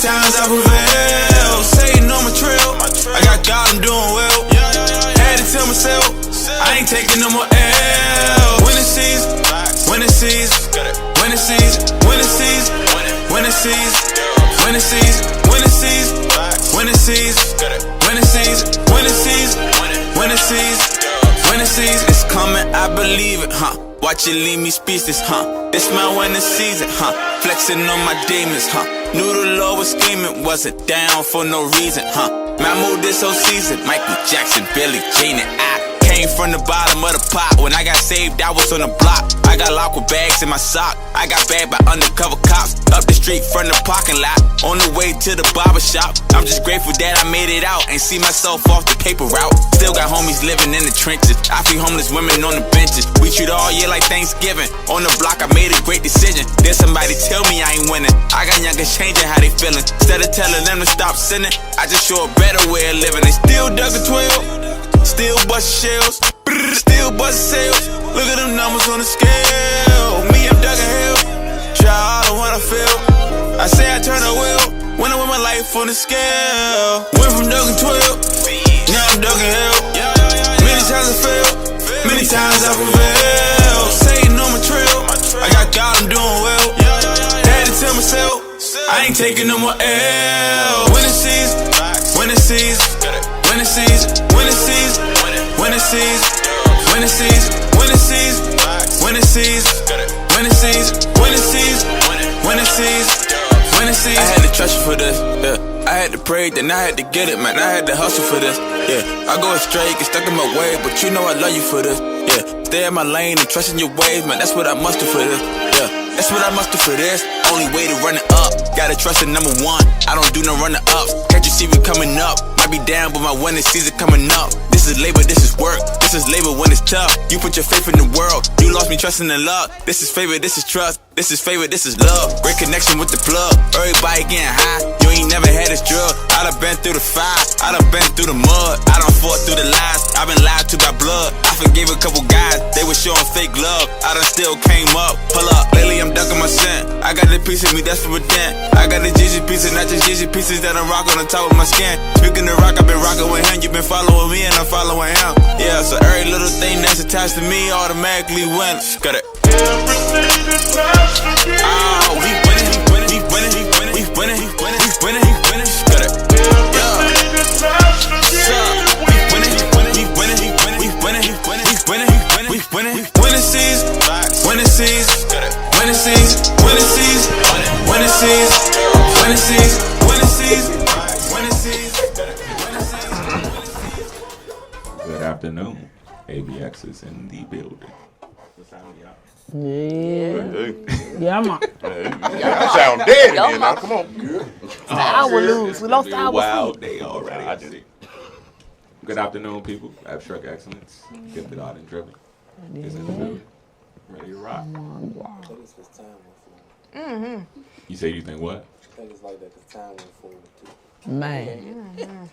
times I prevail, Satan on my trail. I got God, I'm doing well. Had to tell myself, I ain't taking no more L. Winning season, winning season, winning season, winning season, winning season, winning season, winning season, winning season, winning season, winning season, winning season, winning season. It's coming, I believe it, huh? Watch it leave me speechless, huh? This my winning season, huh? Flexing on my demons, huh? Knew the Lord was scheming, wasn't down for no reason, huh? Man, I moved this whole season, Michael Jackson, Billie Jean, and I came from the bottom of the pot. When I got saved, I was on the block. I got locked with bags in my sock. I got bagged by undercover cops. Up the street from the parking lot. On the way to the barber shop. I'm just grateful that I made it out and see myself off the paper route. Still got homies living in the trenches. I feed homeless women on the benches. We treat all year like Thanksgiving. On the block, I made a great decision. Then somebody tell me I ain't winning. I got youngers changing how they feeling. Instead of telling them to stop sinning, I just show a better way of living. They still dug a 12. Still bust shells, still bust sales. Look at them numbers on the scale. Me, I'm dug a hell. Try all the one I feel. I say I turn a wheel when I win my life on the scale. Went from dug 12, now I'm dug hell. Many times I failed, many times I prevail. Satan on my trail, I got God, I'm doing well. Had to tell myself, I ain't taking no more L. Winning season, winning season, winning season, winning season, winning season, winning season, winning season, winning season, winning season, winning season, winning season, winning season. I had to trust you for this, yeah. I had to pray, then I had to get it, man. I had to hustle for this, yeah. I go astray, get stuck in my way, but you know I love you for this, yeah. Stay in my lane and trust in your ways, man. That's what I must do for this, yeah. That's what I must do for this. Only way to run it up. Gotta trust in number one. I don't do no runner ups. Can't you see me coming up? Might be down, but my winning season coming up. This is labor, this is work. This is labor when it's tough. You put your faith in the world. You lost me trusting in love. This is favor, this is trust. This is favor, this is love. Great connection with the plug. Everybody getting high. You ain't never had this drug. I done been through the fire. I done been through the mud. I done fought through the lies. I been lied to by blood. I forgave a couple guys. They were showing fake love. I done still came up. Pull up. Lately I'm ducking my scent. I got the piece of me that's for a dent. I got the Gigi pieces, not just Gigi pieces that I rock on the top of my skin. Speaking of rock, I've been rocking with him. You been following me and I'm following him. Yeah, so every little thing that's attached to me automatically wins. Got it. Oh, we winning, we winning, we winning, we winning, we winning, we winning, we winning, we winning. Got it. Yeah. We winning, we winning, we winning, we winning, we winning, we winning, we winning, we winning, we winning season, winning season, winning season, winning season, winning season, winning season, winning season, winning season. Good afternoon. ABX is in the building. Yeah. Yeah, man. Y'all sound dead in here now. Come on. Our lose. We lost our Wild day already. I did it. Good afternoon, people. Abstrakt Xcilence. Gifted Art and Driven is in the building. Ready to rock. Mm-hmm. You say you think what? I think it's like that because time went forward too. Man.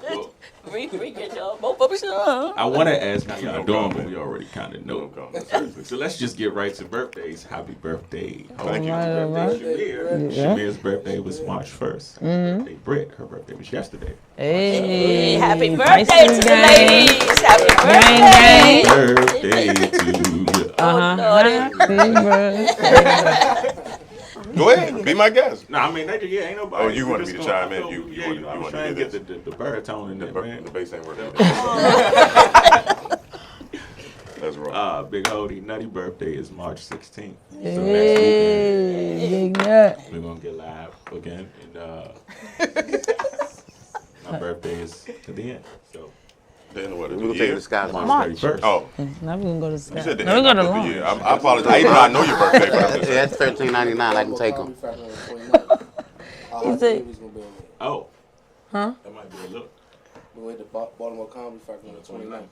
Well, We get y'all both of us. I want to ask how y'all doing, but we already kind of know. So let's just get right to birthdays. Happy birthday. Thank you. Shamir. Shamir's birthday was March 1st. Birthday Britt, her birthday was yesterday. Hey, Happy birthday to the ladies. Happy birthday. Birthday to you. Happy birthday. Go ahead. Be my guest. No, I mean, ain't nobody. Oh, you wanted me to chime in. I was trying to get the baritone in there, man. The bass ain't working. That's right. Big Hody, Nutty birthday is March 16th. So next Hey, weekend, big nut. we're going to get live again. And my birthday is at the end. So Then what? We're going to take it to Sky's March 31st. Oh, Now we're gonna go to Sky. you said the No, we end go to of the lunch. year. I apologize. I did not know your birthday, but I'm just Yeah, saying. that's $13.99. I can take them. You say, Oh. huh? That might be a look. We went to Baltimore Comedy Factory on the 29th.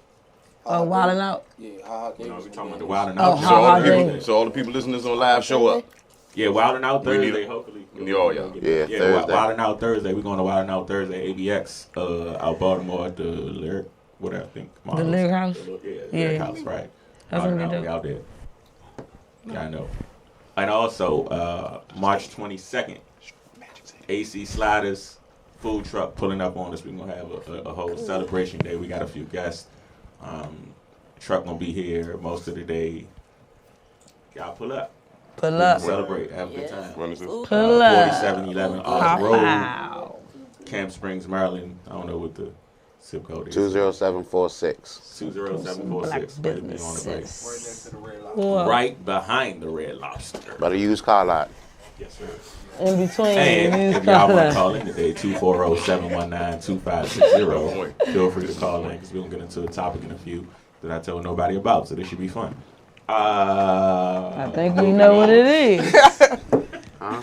Oh, wilding out. Yeah, how No, Davis we're gonna talking about be the in Wild and Oh, Out So show. all, the How people, so all the people listening on live, show up. Yeah, Wild and Out We need Thursday, it. hopefully. Yeah, yeah. Yeah, Thursday. Wild and Out Thursday. We're going to Wild and Out Thursday, ABX, out Baltimore at the Lyric, whatever I think. The Lyric House? Yeah, Yeah. Lyric House, right. That's Wild gonna and be Out, we dope. out there. Yeah, I know. And also, March 22nd, AC Sliders food truck pulling up on us. We're gonna have a whole celebration day. We got a few guests. Truck gonna be here most of the day. Y'all pull up. Pull up. Celebrate. Have a good time. When is this? Pull up. 4711 Oz Road, Camp Springs, Maryland. I don't know what the zip code is. 20746. 20746. Black Better be on the Right right. next to the red light. Well, Right behind the Red Lobster. By the used car lot. Yes, sir. in between. And these if y'all want to colors. call in today, 240-719-2560, feel free to call in because we're going to get into a topic in a few that I told nobody about, so this should be fun. I think we know what it is. Huh?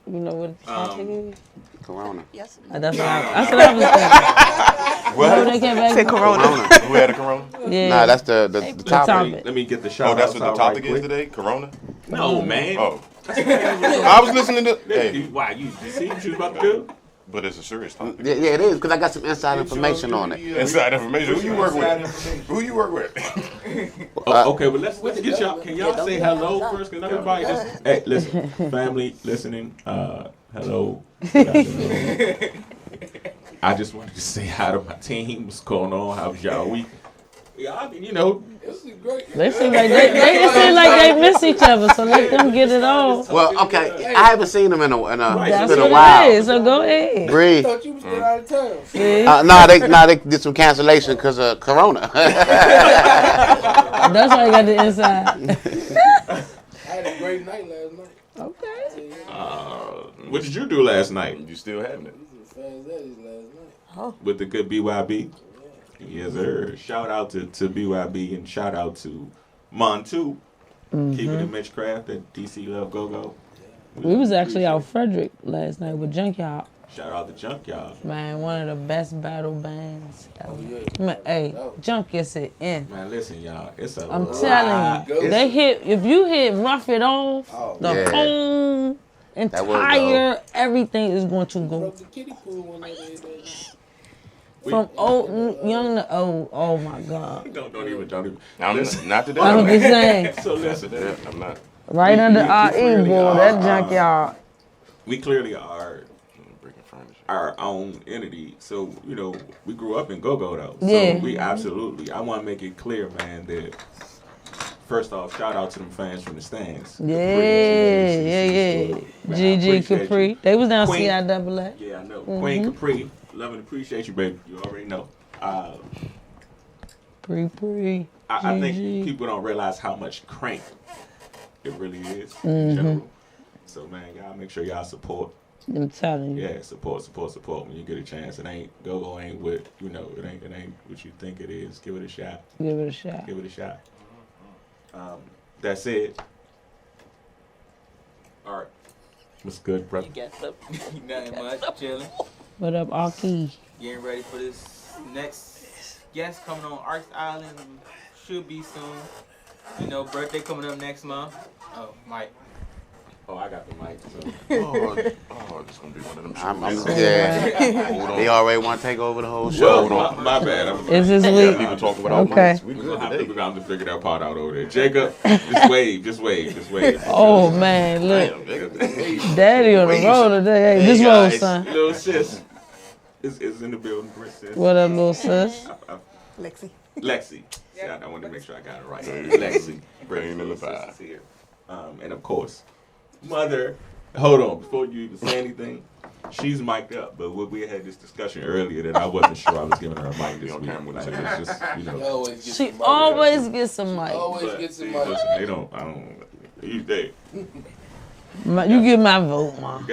You know what the topic is? Corona. Yes. That's what I was thinking. What? No, they came back. Say Corona. Who had a corona? Yeah. Nah, that's the topic. topic. Let me get the shout Oh, that's what the outs out topic right is quick. today? Corona? No, man. Oh. I was listening to. Hey, Why? You see what you was about to do? but it's a serious topic. Yeah, it is, because I got some inside information on it. Inside information. Who you work with? Who you work with? Okay, well let's get y'all. Can y'all say hello first? Cause everybody just hey, listen, family listening. Hello. Good afternoon. I just wanted to say hi to my team. What's going on? How's y'all week? Y'all, you know, This is great. They seem like they seem like they miss each other, so let them get it on. Well, okay, I haven't seen them in a That's it's been what a while. it is. So go ahead. Bree. I thought you was still out of town. See? They did some cancellation because of Corona. That's why you got the inside. I had a great night last night. Okay. what did you do last night You still having it? These are fans that is last night. with the good BYB? Yes, sir. Shout out to BYB and shout out to Montu. Keeping it Mitchcraft at DC Love Go Go. We was actually out Frederick last night with Junkyard. Shout out to Junkyard. Man, one of the best battle bands ever. yeah. Man, hey, Junk gets it in. Man, listen, y'all. It's a I'm lot. telling you, It's- they hit. If you hit Rough It Off, the Yeah. whole That will entire everything is going to go Broke the kiddie pool one day. from old, young to old. Oh my God! Don't even. I'm Listen. not today. I'm just saying, So listen, Yeah, I'm not. right under our clearly evil, are, that Junkyard. we clearly are Breaking furniture. our own entity. So, you know, we grew up in go-go though. So Yeah. we absolutely, I want to make it clear, man, that first off, shout out to them fans from the stands. Yeah, Man, I GG appreciate Capri. you. They was down Queen. CIAA. Yeah, I know. Queen Capri, love and appreciate you, baby. You already know. Pre. I think GG. people don't realize how much crank it really is in general. So, man, y'all make sure y'all support. I'm telling you. Yeah, support when you get a chance. It ain't go ain't what it ain't what you think it is. Give it a shot. Give it a shot. Give it a shot. That's it. All right. What's good, brother? Nothing much, chilling. What up, Aki? Getting ready for this next guest coming on Arts Island. Should be soon. You know, birthday coming up next month. Oh, Mike. Oh, I got the mic. So. Oh, this gonna be one of them shows. Yeah. They already want to take over the whole show. Well, my bad. Is this Yeah, week? people talking without Okay. mics. We We're good gonna today. have to figure that part out over there. Jacob, just wave. Oh man, look, Daddy on the road today. Hey, this road, guys. son. Little sis is in the building. Princess. What up, little sis? Lexi. Yeah, I wanted to make sure I got it right. Lexi. Bringing in the Princess vibe. is here. And of course, Mother. Hold on, before you even say anything, she's mic'd up. But we had this discussion earlier that I wasn't sure I was giving her a mic this week. Like, it's just, you know. She always gets some mic. Always But, gets some see, money. listen, I don't. They. You get my vote, Mom.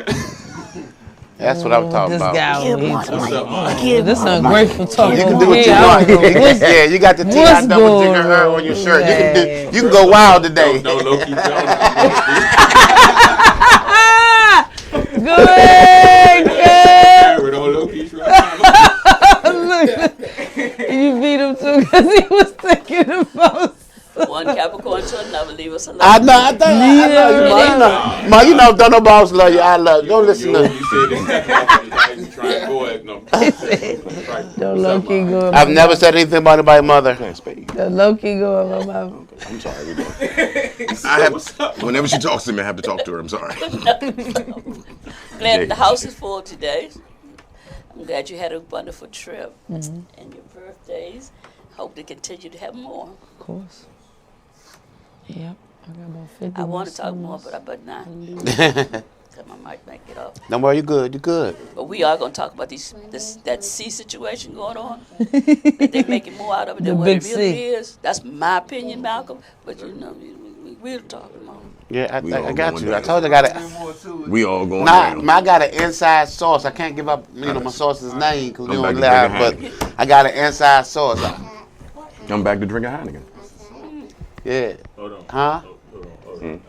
That's what I'm talking This about. guy over here. What's up, Mom? This ungrateful talk. You can over do what you here. I want. don't know what's- Yeah, you got the what's T.I. double going jigger her on? on your shirt. Yeah. You can go wild today. No low-key Jones. Go ahead, girl. No low-key Jones. Look, you beat him too because he was thinking the most. One Capricorn to another, leave us alone. I know you, Ma. You know, don't no boss love you. I love you. Don't listen to. You said this. You try and go at no. Don't low key go. I've never said anything about anybody's mother. The low key go in my mouth. I'm sorry. I have, whenever she talks to me, I have to talk to her. I'm sorry. Glad the house is full today. I'm glad you had a wonderful trip and your birthdays. Hope to continue to have more. Of course. Yep. I got about 50 I want to talk more, but I better not. I might make it up. Don't worry, you good. You good. But we are going to talk about that C situation going on. That they're making more out of it The than what big it really C. is. That's my opinion, Malcolm. But we'll talk about it. Yeah, We I all got going you. I down. told you I got it. We all going Nah, down. I got an inside source. I can't give up, my source's name because we I'm don't back live. to But drinking I got an inside source. I'm back to drinking Heineken. Yeah. Hold on. Huh? Hold on. I think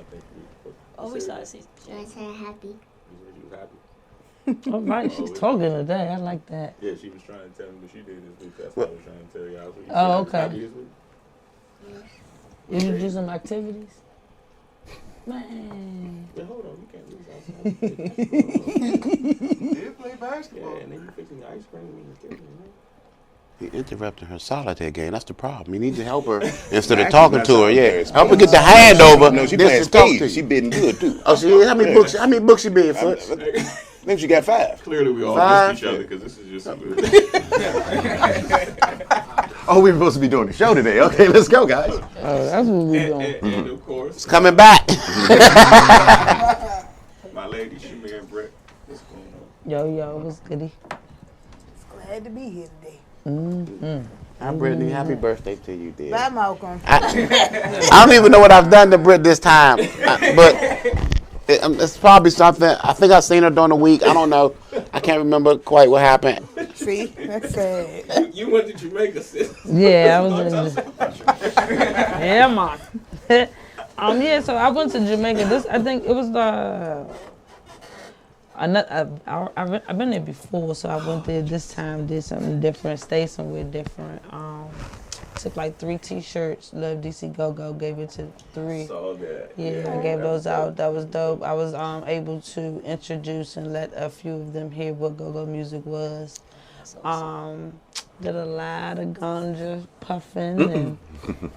Oh, we saw C. I said happy. you happy. All right, she's talking today. I like that. Yeah, she was trying to tell me what she did this week. That's what I was trying to tell y'all. So you Oh, said you was okay. happy this week? Did you do some activities? Man. Yeah, hold on. You can't lose out. Did play basketball. Yeah, and then you fixing ice cream and everything, man. He interrupted her solitaire game. That's the problem. You need to help her instead of talking to her. Yeah, help her get the hand over. No, she then playing she'll talk to spades. She you. bidding good too. Oh, she how many books? How many books she bid, Foots? Maybe she got 5. Clearly, we all Five. missed each other because this is just some good. Oh, we were supposed to be doing the show today. Okay, let's go, guys. Oh, that's what we doing. And of course, It's coming back. my lady, Jermaine and Brett. What's going on? Yo, what's goody? Glad to be here today. Hi, Brittany. Happy birthday to you, dear. Bye, Malcolm. I don't even know what I've done to Britt this time, but it's probably something. I think I seen her during the week. I don't know. I can't remember quite what happened. See, that's sad. You went to Jamaica, sis. Yeah, I was in yeah, man. Yeah, so I went to Jamaica. I think it was I've been there before, so I went there this time, did something different, stayed somewhere different. Took like 3 T-shirts, Love DC Go Go, gave it to 3. Saw that. Yeah, I gave those out. That was dope. I was able to introduce and let a few of them hear what go-go music was. Did a lot of ganja puffing and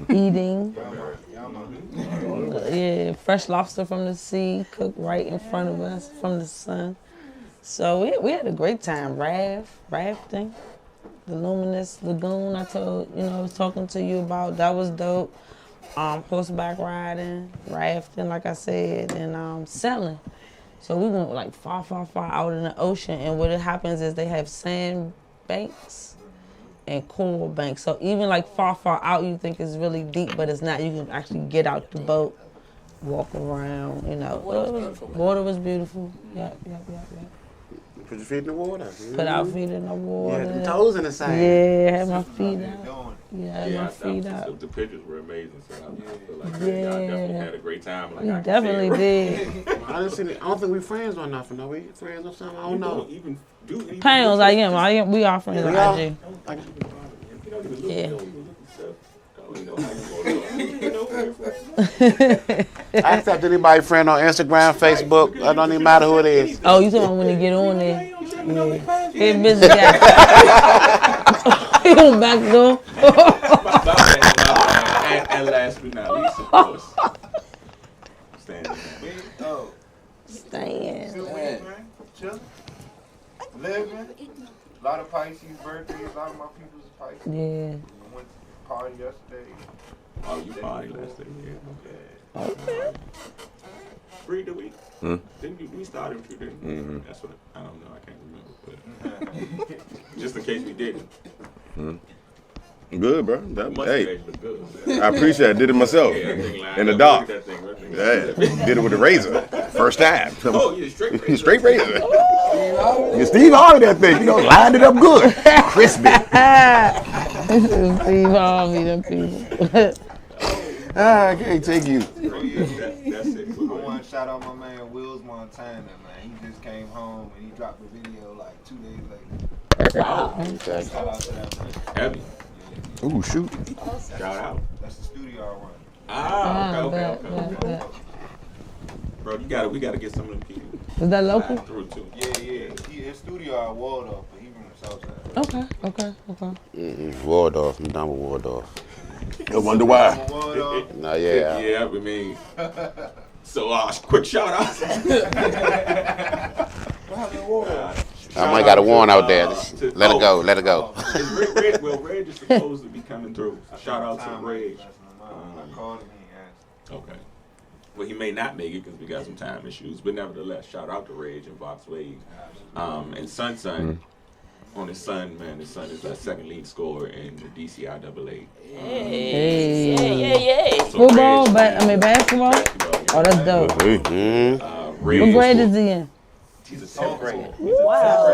eating. Yeah, fresh lobster from the sea, cooked right in front of us from the sun. So we had a great time. Rafting, the Luminous Lagoon. I was talking to you about. That was dope. Horseback riding, rafting, like I said, and sailing. So we went like far out in the ocean. And what happens is they have sand banks and coral banks. So even like far out, you think it's really deep, but it's not. You can actually get out the boat, walk around. Water was beautiful. Yep. Put your feet in the water. Put our feet in the water. Yeah, the toes in the sand. Yeah, had my feet out. Yeah, my feet out. The pictures were amazing, so I feel like Yeah. y'all definitely had a great time. Like We I can definitely say it. did. I didn't see. I don't think we friends or nothing. Are we friends or something? I don't You know. don't even do anything. Pounds, I am. We are friends on We are? IG. You don't even look, Yeah. you don't even look yourself. I don't even know how you going on. I accept anybody friend on Instagram, Facebook. It don't even matter who it is. Oh, you talking about when you get on there? Yeah. Hey, busy guy. He on back door. And last but not least, of course, standing. Stand. Chilling. Living. A lot of Pisces birthdays. A lot of my people's Pisces. Yeah. We went to the party yesterday. Oh, you party last day, yeah. Okay. Free the week. Hmm? Didn't we started with you, didn't we? Mhm. That's what I don't know. I can't remember, but just in case we didn't. Good, bro. Hey, Look good. I appreciate it. I did it myself. Yeah, that thing lined In the up. dark. Look at that thing, that thing. Yeah, did it with a razor. First time. Oh, yeah, straight razor. Straight razor. Yeah, Steve Harvey, that thing. Lined it up good. Crispy. Steve Harvey, them people. I can't take you. That's it. I want to shout out my man Wills Montana, man. He just came home and he dropped a video like 2 days later. Shout out to that man. Heavy. Ooh, shoot. Shout out. That's the studio I run. Okay. Bet. Bro, we gotta get some of them people. Is that local? Through too. Yeah. His studio at Waldorf, but he from the south side. Okay. Waldorf. I'm done with Waldorf. I wonder why. Waldorf. No, yeah. Yeah, I mean. So, quick shout out. I might got a warrant out there. to- Let it go. Let it go. Reg is supposed to be coming through. Shout out to Reg. I called him, he answered. Okay. Well, he may not make it because we got some time issues, but nevertheless, shout out to Reg and Vox Wade. And Son on his son, man. His son is a second lead scorer in the DCIAA. Hey. So Football, Reg- basketball. Oh, that's dope. Reg What is grade for- is he in? He's a 10th grade. Wow.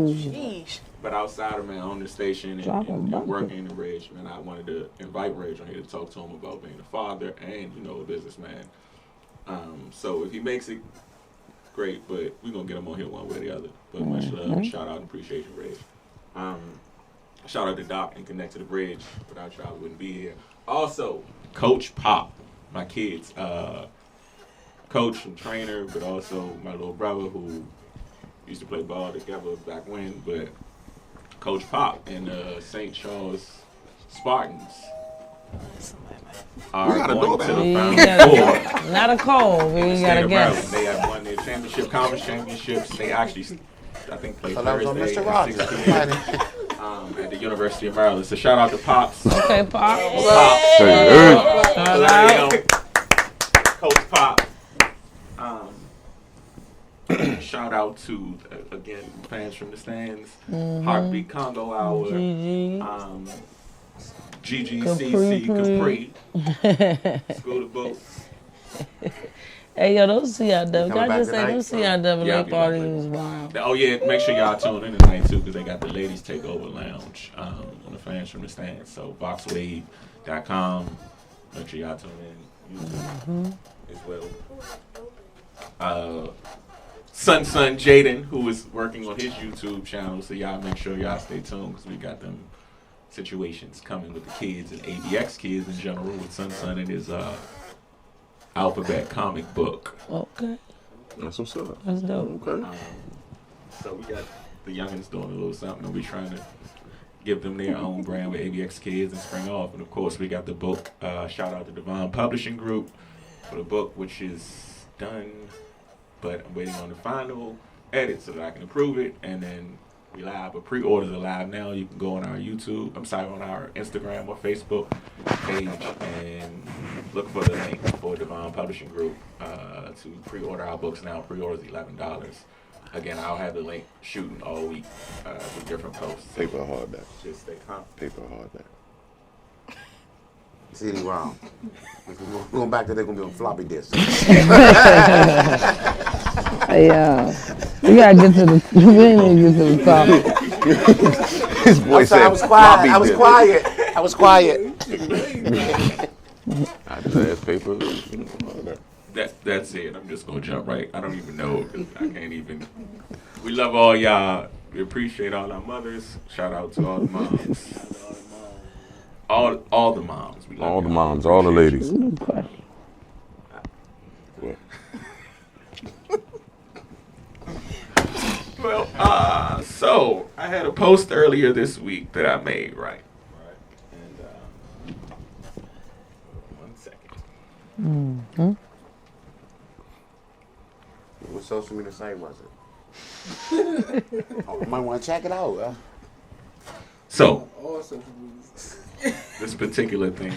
Sheesh. But outside of, man, on the station Drop him, and bucket. working in Reg, man, I wanted to invite Reg on here to talk to him about being a father and, a businessman. So if he makes it, great, but we're going to get him on here one way or the other. But much love, shout out, and appreciation, Reg. Shout out to Doc and Connect to the Bridge. Without y'all, we wouldn't be here. Also, Coach Pop, my kids, coach and trainer, but also my little brother who used to play ball together back when, but Coach Pop and St. Charles Spartans are going to the Final Four. Not a call. We in the got state to of guess. Maryland. They have won their championship, conference championships. They actually, I think, played So that was on Thursday Mr. at Rogers. 6 p.m. At the University of Maryland. So shout out to Pops. Okay, Pop. Shout out. Coach Pop. Shout out to, again, fans from the stands. Heartbeat Congo Hour. GGCC Capri. School of Boats. Hey, yo, those CIW. Coming Can I back just say, tonight? those CIW Yeah, I'll be back parties later. is wild. Oh yeah, make sure y'all tune in tonight too, because they got the Ladies Takeover Lounge on the fans from the stands. So boxwade.com. Make sure y'all tune in YouTube as well. Son Jaden, who is working on his YouTube channel, so y'all make sure y'all stay tuned because we got them situations coming with the kids and ABX kids in general with Son and his alphabet comic book. Okay, That's what's up. that's dope. Okay. So we got the youngins doing a little something, and we trying to give them their own brand with ABX Kids and Spring Off. And of course, we got the book. Shout out to Divine Publishing Group for the book, which is done, but I'm waiting on the final edit so that I can approve it. And then we live, but pre-orders are live now. You can go on our YouTube, on our Instagram or Facebook page and look for the link for Divine Publishing Group to pre-order our books now. Pre-orders $11. Again, I'll have the link shooting all week with different posts. Paper or hardback. Just stay calm. Paper or hardback. CD-ROM. Going back to they're gonna be on floppy disk. Hey, we gotta get to the. We need to get to the top. His voice I said was quiet. floppy disk. I was quiet. I just asked paper. That's it. I'm just gonna jump right. I don't even know. 'Cause I can't even. We love all y'all. We appreciate all our mothers. Shout out to all the moms. All the moms. We love All the y'all. moms, all the ladies. Well, so I had a post earlier this week that I made, right? And 1 second. What social media site was it? You might want to check it out. So, this particular thing,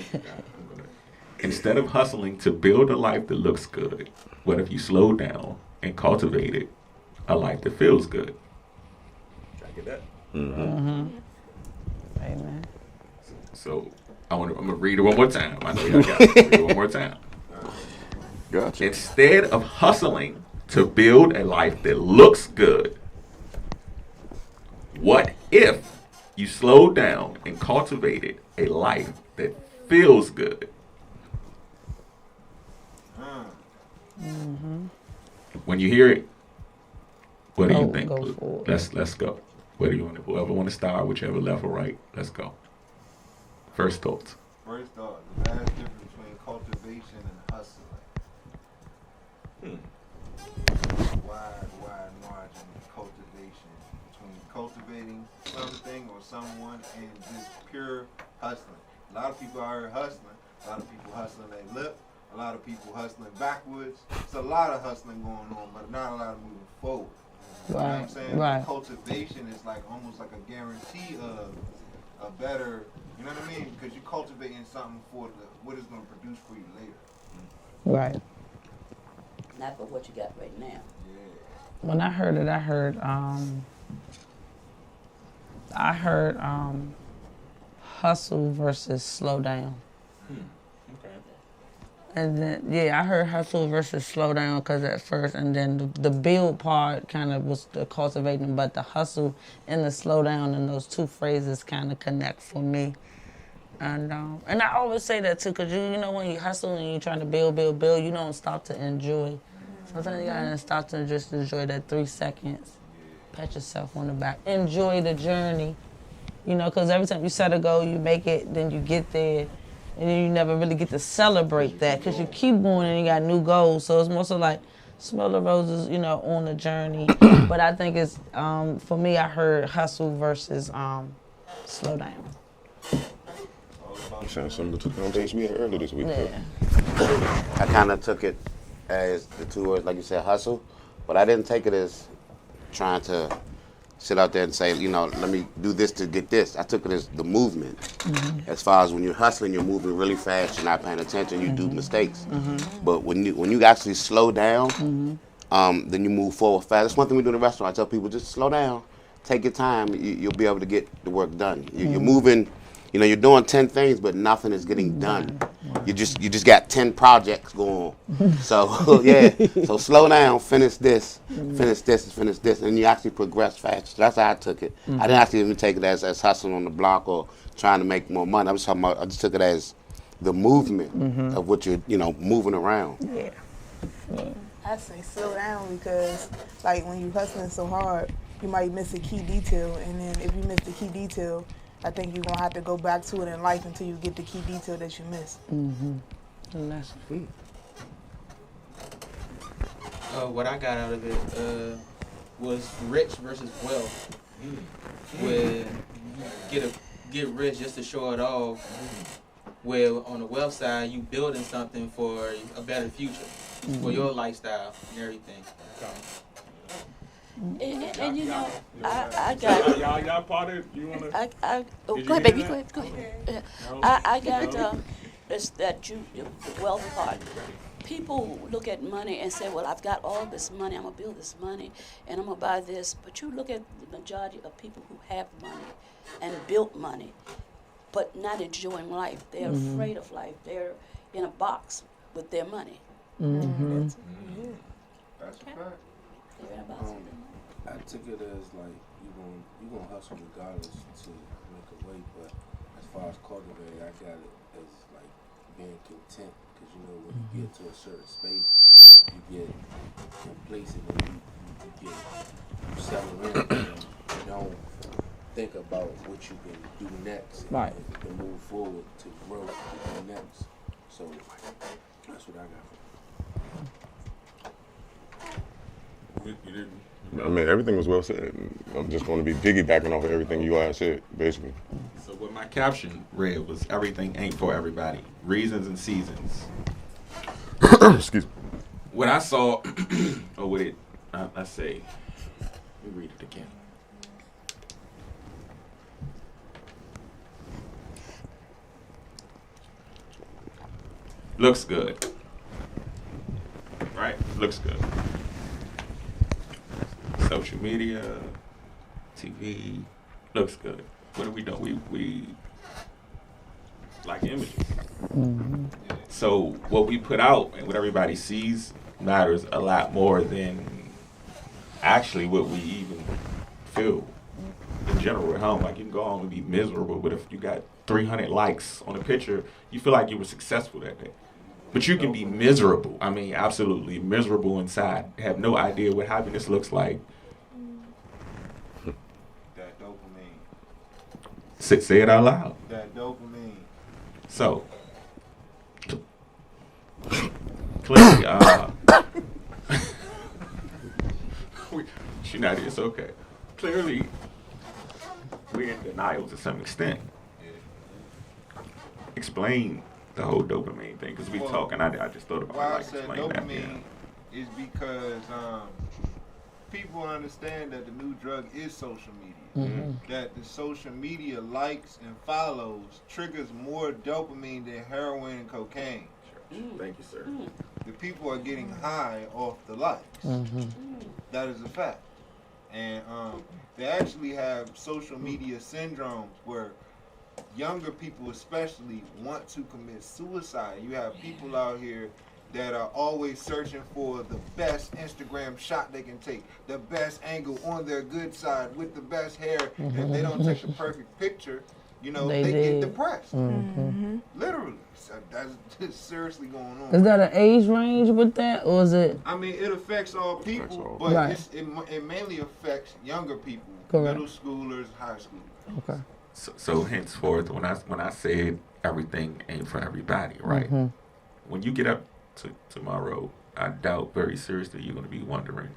instead of hustling to build a life that looks good, what if you slow down and cultivated a life that feels good? Try to get that? Amen. So, I'm gonna read it one more time. I know y'all got it. Read it one more time. Gotcha. Instead of hustling to build a life that looks good, what if you slowed down and cultivated a life that feels good? When you hear it, what do you think? Go for it. Let's go. Where do you want? Whoever want to start, whichever left or right. Let's go. First thoughts. First off, the vast difference between cultivation and hustling. Wide margin of cultivation between cultivating something or someone and just pure hustling. A lot of people are hustling. A lot of people hustling their lip. A lot of people hustling backwards. It's a lot of hustling going on, but not a lot of moving forward. You know what I'm Right, saying? right. Cultivation is like almost like a guarantee of a better, you know what I mean? Because you're cultivating something for what it's going to produce for you later. Right. Not for what you got right now. Yeah. When I heard it, I heard hustle versus slow down. Okay. And then, I heard hustle versus slow down because at first, and then the build part kind of was the cultivating, but the hustle and the slow down and those two phrases kind of connect for me. And I always say that too, because you know when you hustle and you're trying to build, you don't stop to enjoy. Sometimes you gotta stop to just enjoy that 3 seconds. Pat yourself on the back. Enjoy the journey. You know, because every time you set a goal, you make it, then you get there, and then you never really get to celebrate that because you keep going and you got new goals. So it's more so like smell the roses, you know, on the journey. But I think it's, for me, I heard hustle versus slow down. Sounds similar to the conversation we had earlier this week. Yeah. I kind of took it as the two words, like you said, hustle, but I didn't take it as trying to sit out there and say, you know, let me do this to get this. I took it as the movement. As far as when you're hustling, you're moving really fast, you're not paying attention, you do mistakes. But when you actually slow down, then you move forward fast. That's one thing we do in the restaurant. I tell people, just slow down, take your time, you'll be able to get the work done. You're moving, you know, you're doing 10 things, but nothing is getting done. You just got 10 projects going on. So so slow down, finish this, and you actually progress fast. So that's how I took it. I didn't actually even take it as hustling on the block or trying to make more money. I just took it as the movement of what you're, you know, moving around. Yeah. I say slow down because, like, when you're hustling so hard, you might miss a key detail, and then if you miss the key detail, I think you're gonna have to go back to it in life until you get the key detail that you missed. What I got out of it was rich versus wealth. Where you get rich just to show it off. Where on the wealth side, you building something for a better future, for your lifestyle and everything. And you know, I got. Y'all part of it? You wanna? Go Did you ahead, hear baby. that? Go ahead. No? I got the wealth part. People look at money and say, "Well, I've got all this money. I'm gonna build this money, and I'm gonna buy this." But you look at the majority of people who have money and built money, but not enjoying life. They're afraid of life. They're in a box with their money. That's a fact. They're in a box. I took it as like you gonna hustle regardless to make a way, but as far as cultivating, I got it as like being content, because you know when you get to a certain space, you get complacent and you settle in and you don't think about what you can do next Right. and move forward to grow to do next. So that's what I got. You didn't. I mean, everything was well said. I'm just going to be piggybacking off of everything you guys said, basically. So what my caption read was, everything ain't for everybody. Reasons and seasons. Excuse me. What I saw, or what it, I say, let me read it again. Looks good. Right? Looks good. Social media, TV, looks good. What do we do? We like images. So what we put out and what everybody sees matters a lot more than actually what we even feel in general at home. Like, you can go home and be miserable, but if you got 300 likes on a picture, you feel like you were successful that day. But you can be miserable. I mean, absolutely miserable inside. Have no idea what happiness looks like. That dopamine. Say it out loud. That dopamine. So, clearly, she's not here, it's okay. Clearly, we're in denial to some extent. Explain the whole dopamine thing, because we talking. I just thought about Why I like said explain that. dopamine is because people understand that the new drug is social media. That the social media likes and follows triggers more dopamine than heroin and cocaine. Thank you, sir. The people are getting high off the likes. That is a fact. And they actually have social media syndromes where younger people especially want to commit suicide. You have people out here that are always searching for the best Instagram shot they can take, the best angle on their good side with the best hair. If they don't take the perfect picture, you know, they get depressed. Literally. So that's seriously going on. Is that an age range with that, or is it? I mean, it affects all people, but it mainly affects younger people, middle schoolers, high schoolers. Okay. So henceforth, when I said everything ain't for everybody, right? When you get up to tomorrow, I doubt very seriously you're going to be wondering,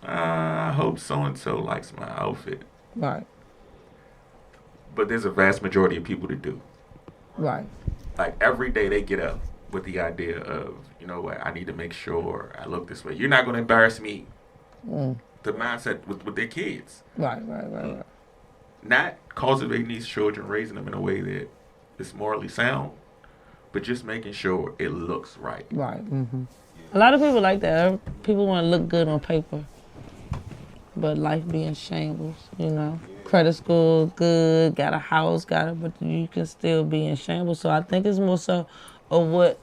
I hope so-and-so likes my outfit. Right. But there's a vast majority of people that do. Right. Like every day they get up with the idea of, you know what, I need to make sure I look this way. You're not going to embarrass me. The mindset with their kids. Right. Not cultivating these children, raising them in a way that is morally sound, but just making sure it looks right. Right. A lot of people like that. People want to look good on paper, but life be in shambles, you know. Credit score good, got a house, but you can still be in shambles. So I think it's more so of what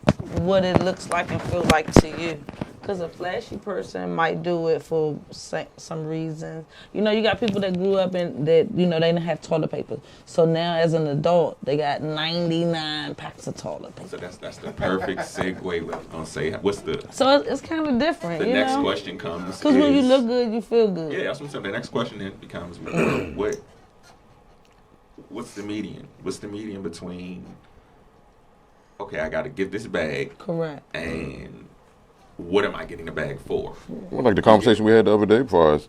it looks like and feel like to you. Because a flashy person might do it for some reasons. You know, you got people that grew up in that, you know, they didn't have toilet paper. So now as an adult, they got 99 packs of toilet paper. So that's the perfect segue. We're going to say, what's the... So it's kind of different, The you next know? question comes Because when you look good, you feel good. Yeah, that's what I'm saying. The next question then becomes, what's the median? What's the median between, okay, I got to get this bag. Correct. And what am I getting the bag for? Well, like the conversation we had the other day, as far as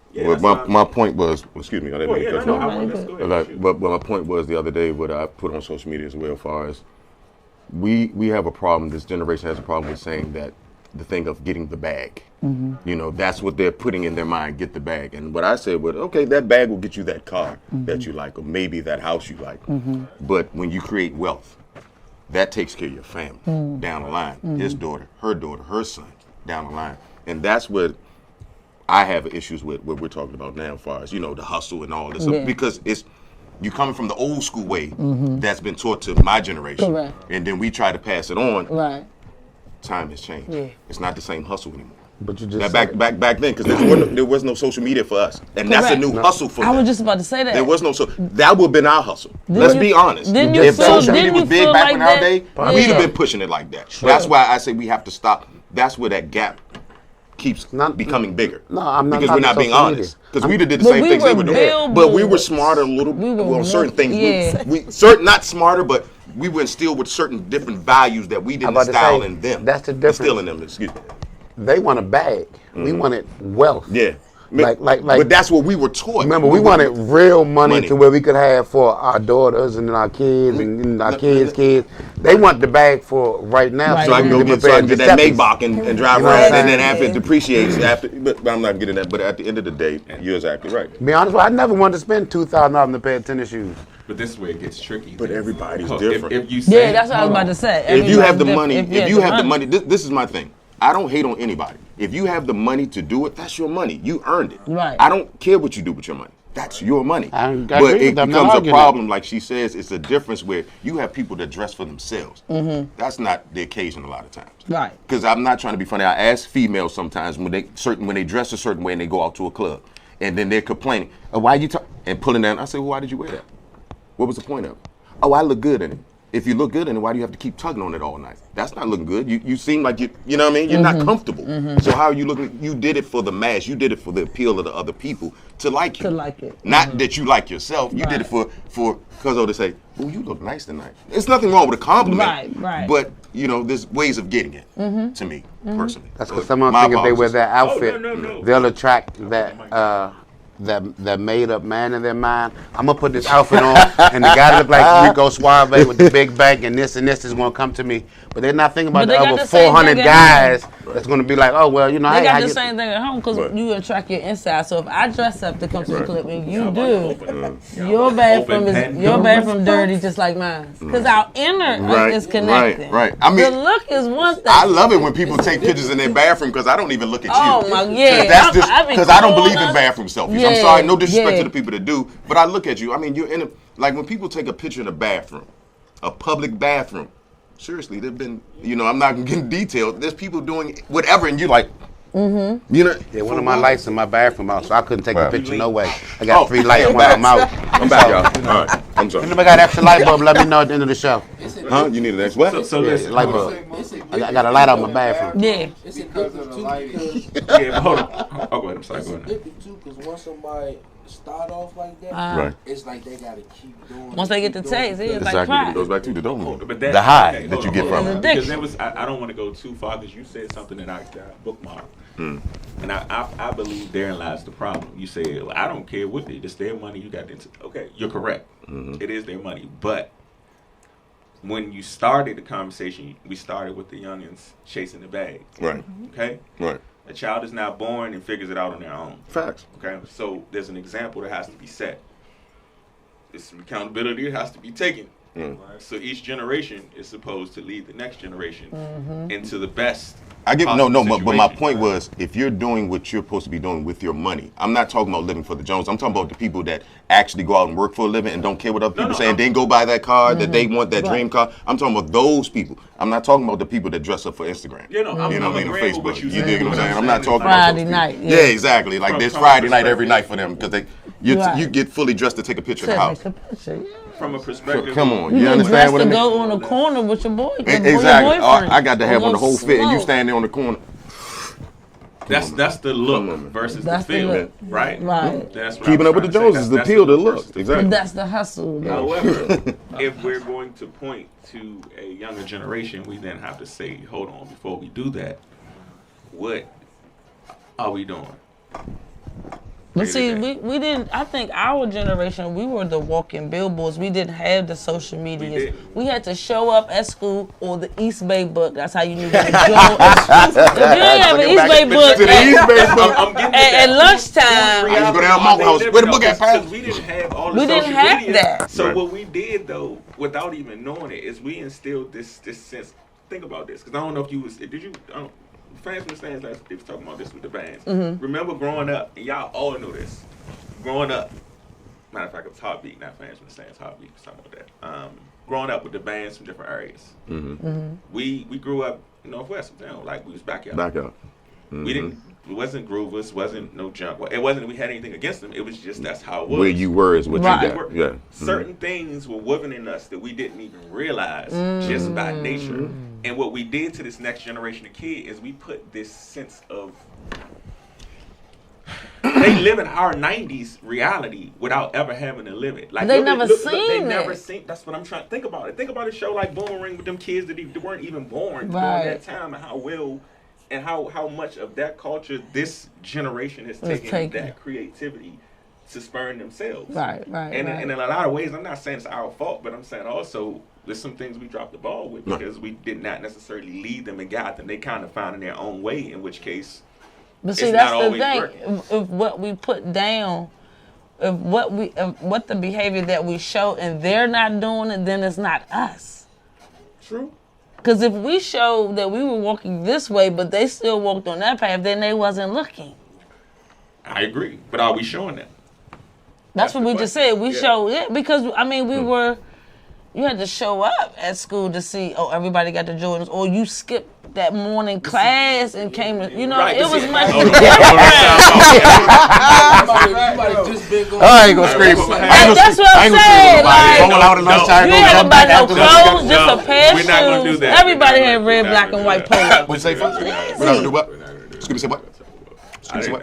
my point was. Excuse me, I didn't mean to cut you off. But my point was the other day, what I put on social media as well, as far as we have a problem. This generation has a problem with saying that the thing of getting the bag. You know, that's what they're putting in their mind, get the bag. And what I said was, okay, that bag will get you that car that you like, or maybe that house you like. But when you create wealth, that takes care of your family down the line. His daughter, her son, down the line. And that's what I have issues with what we're talking about now, as far as, you know, the hustle and all this. Because it's you coming from the old school way that's been taught to my generation. Correct. And then we try to pass it on. Right. Time has changed. Yeah. It's not the same hustle anymore. But you just back then, because there was no social media for us, and that's a new hustle for them. I was just about to say that. There was no that would have been our hustle. Let's be honest. If social media was big back in our day, we'd have been pushing it like that. That's why I say we have to stop. That's where that gap keeps becoming bigger. No, I'm not. Because we're not being honest. Because we did the same things they were doing, but we were smarter a little bit on certain things. We not smarter, but we were instilled with certain different values that we didn't instill in them. That's the difference. Instill in them. Excuse me. They want a bag. We wanted wealth. Yeah. Like, but that's what we were taught. Remember, we wanted real money to where we could have for our daughters and our kids and our kids' kids. They want the bag for right now. So I can go get that Maybach and drive around, and then after it depreciates, but I'm not getting that. But at the end of the day, you're exactly right. To be honest, I never wanted to spend $2,000 on a pair of tennis shoes. But this is where it gets tricky. But everybody's different. If you say, that's what I was about to say. If you have the money, this is my thing. I don't hate on anybody. If you have the money to do it, that's your money. You earned it. Right. I don't care what you do with your money. That's your money. But it becomes a problem, like she says, it's a difference where you have people that dress for themselves. That's not the occasion a lot of times. Right. Because I'm not trying to be funny. I ask females sometimes when they dress a certain way and they go out to a club, and then they're complaining, "Oh, why you and pulling down?" I say, "Well, why did you wear that? What was the point of it?" "Oh, I look good in it." If you look good in it, why do you have to keep tugging on it all night? That's not looking good. You seem like you know what I mean? You're not comfortable. So how are you looking? You did it for the mass. You did it for the appeal of the other people to like you. To like it. Not that you like yourself. You did it for because they say, "Oh, you look nice tonight." There's nothing wrong with a compliment. Right. But there's ways of getting it. To me personally. That's because someone think if they wear that outfit, they'll attract that made up man in their mind. I'm gonna put this outfit on, and the guy look like Rico Suave with the big bank, and this is gonna come to me. But they're not thinking about the other 400 guys that's going to be like, oh, well, you know, they hey, got how the you, same thing at home because you attract your inside. So if I dress up to come to the club and you do, your bathroom dirty just like mine. Because our inner is connected. Right. I mean, the look is one thing. I love it when people take pictures in their bathroom because I don't even look at you. Oh my, yeah. That's just because I don't believe in bathroom selfies. Yeah, I'm sorry, no disrespect to the people that do, but I look at you. I mean, you're in a, like when people take a picture in a bathroom, a public bathroom. Seriously, there've been, you know, I'm not gonna get detailed. There's people doing whatever, and you're like, you know. Yeah, one of my lights in my bathroom out, so I couldn't take a picture no way. I got 3 lights when I'm out. I'm back, y'all. All right, I'm sorry. Anybody got extra light bulb? Let me know at the end of the show. Huh? You need an extra what? So listen, light bulb. I got a light out in my bathroom. Yeah. It's because of the lighting. Yeah, hold on. Oh, go ahead. I'm sorry. It's Go ahead. addictive too, because once somebody start off like that, Right. it's like they gotta keep doing. Once they get the taste, it's like Exactly. crack. It goes back to the dopamine. But The high that hold you on, get hold from on. it. Because it was, I don't want to go too far because you said something that I bookmarked. And I believe therein lies the problem. You said, well, I don't care what it's their money. You got into. Okay, you're correct. It is their money. But when you started the conversation, we started with the youngins chasing the bag. Right. Okay? Right. A child is not born and figures it out on their own. Facts. Okay? So there's an example that has to be set. There's some accountability that has to be taken. Right? So each generation is supposed to lead the next generation into the best. I get no, but my situation, point right? was, if you're doing what you're supposed to be doing with your money, I'm not talking about living for the Jones. I'm talking about the people that actually go out and work for a living and don't care what other people say, and then go buy that car that they want, that dream car. I'm talking about those people. I'm not talking about the people that dress up for Instagram. You know, you know what I mean, on agreeing with Facebook. what You you're dig saying. what I'm saying? I'm not talking Friday about those night, people. yeah. Yeah, exactly. Like there's Friday night every night for them because you get fully dressed to take a picture of the house. Take a picture, yeah. From a perspective. Come on, You you understand what I mean? go on the corner with your boy. Exactly. Your I got to have on the whole fit, and you slow. stand there on the corner. That's the look versus That's the the feel, look. right? Right. That's what Keeping I'm up with the trying to say. Joneses, the That's appeal, the versus- look. Exactly. That's the hustle. though. However, if we're going to point to a younger generation, we then have to say, hold on, before we do that, what are we doing? But see, we didn't. I think our generation, we were the walking billboards. We didn't have the social medias. We had to show up at school or the East Bay book. That's how you knew where to go. If you didn't have an East Bay book at lunchtime, I used to go down Mountain House. Where the book at, Pat? We didn't have all the We didn't social have media. that. So Right. what we did though, without even knowing it, is we instilled this sense. Think about this, because I don't know if you was. Did you? Fans from the stands last. They was talking about this with the bands. Remember growing up, and y'all all know this. Growing up, matter of fact, it was Heartbeat, not Fans from the Stands. Heartbeat was talking about that. Growing up with the bands from different areas. We grew up in Northwest, like we was backyard. Backyard. We didn't. It wasn't groovers. Wasn't no junk. It wasn't. We had anything against them. It was just that's how it was. Where you were is what Right. you got. Yeah. Certain things were woven in us that we didn't even realize just by nature. And what we did to this next generation of kid is we put this sense of they live in our 90s reality without ever having to live it. Like They look, never look, seen they it. never seen. That's what I'm trying to think about it. Think about a show like Boomerang with them kids that weren't even born Right. during that time, and how well and how much of that culture this generation has taken that creativity to spurn themselves. Right. And in a lot of ways, I'm not saying it's our fault, but I'm saying also there's some things we dropped the ball with because we did not necessarily lead them and guide them. They kind of found in their own way, in which case. But see, it's that's not the always thing. working. If what we put down, if what the behavior that we show, and they're not doing it, then it's not us. True. Because if we showed that we were walking this way, but they still walked on that path, then they wasn't looking. I agree, but are we showing them? That's what we just said. We showed it because I mean we were. You had to show up at school to see. Oh, everybody got the Jordans, or you skipped that morning class and came to. You know, Right, it was see, much hold on. I ain't gonna scream. That's what I'm saying. Like, Roll out and outside. you ain't had to buy no clothes, just a pair of We're not gonna do shoes. that. Everybody We're had not red, gonna black, do and white that. polo. What'd you say, folks? We're not gonna do what? Excuse me, say what?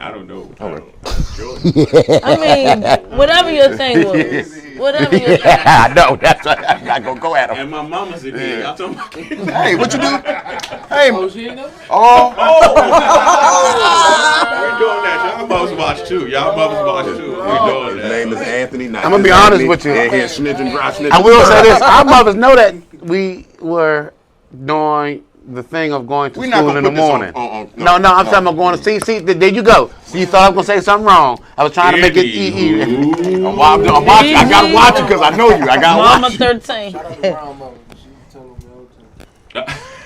I don't know. I mean, whatever your thing was. Whatever your thing. I know. That's right. I'm not gonna go at him. And my mama's a kid. Y'all talking about kids? Hey, what you do? Hey. Oh, she ain't know? Oh. We're doing that. Y'all mothers watch too. Y'all mothers watch too. We're doing His that. name is Anthony. I'm gonna be honest with you. And he's snitching, dry snitching. I will say this: our mothers know that we were doing the thing of going to We're not school gonna in the put this morning. No, I'm talking about going to see. There you go. See, you thought I was gonna say something wrong. I was trying to make it easy. I'm watching. I gotta watch you because I know you. I gotta Mama watch you. 13. Shout out to Brown Mama. She tell me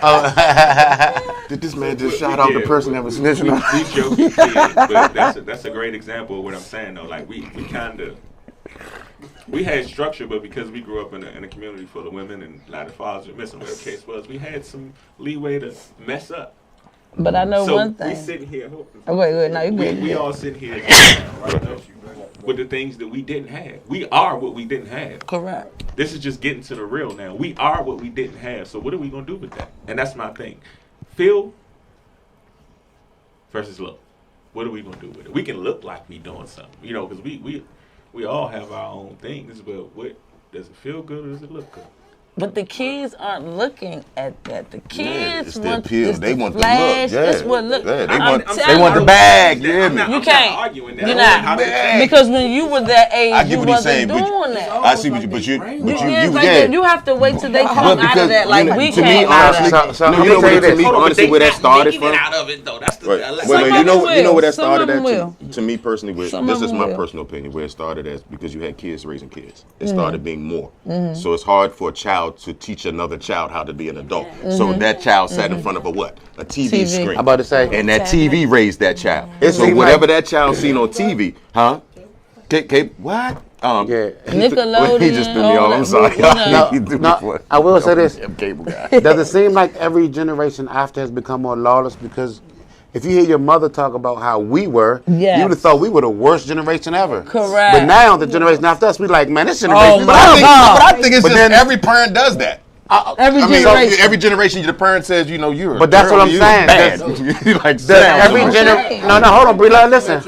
all the time. Did this man just shout out the person that was snitching on? We joke, but that's a great example of what I'm saying though. Like we had structure, but because we grew up in a community full of women and a lot of fathers were missing, whatever the case was, we had some leeway to mess up. But I know So one thing. we sitting here. Wait, no, you good. We all sitting here with the things that we didn't have. We are what we didn't have. Correct. This is just getting to the real now. We are what we didn't have. So what are we gonna do with that? And that's my thing. Feel versus look. What are we gonna do with it? We can look like we doing something, because we all have our own things. But what does it feel good or does it look good? But the kids aren't looking at that. The kids it's the want appeal. it's They the want the flash. look. Yeah. That's what look. Yeah, I'm they telling want the you. bag. You Yeah, not can't. arguing that. You're How not they- because when you were that I age, get you what he's wasn't saying, but doing that. I see what you, but you, You have to wait till they come out because of that. Like we to me, came out honestly, of that. So no, let you me know tell you what, to this. me, honestly, where that started making from. it out of it though. That's the Right. like, Well, you know will. where that Some started of them at. To me personally, this is my personal opinion. Where it started as because you had kids raising kids. It started being more. So it's hard for a child to teach another child how to be an adult. So that child sat in front of a what? A TV screen. I'm about to say. And that TV raised that child. It So seemed whatever that child seen on TV, huh? What? Yeah. Nickelodeon. He just threw me off. I'm sorry. He threw me No, for- I will say this. Cable guy. Does it seem like every generation after has become more lawless? Because if you hear your mother talk about how we were, Yes. you would have thought we were the worst generation ever. Correct. But now the generation after us, we like, man, this generation. Oh, But I God. think it's But just then- every parent does that. Every I mean, generation. every generation, the parent says, you're. But that's what I'm saying. Bad. Like, Does every No, hold on, Bree, listen.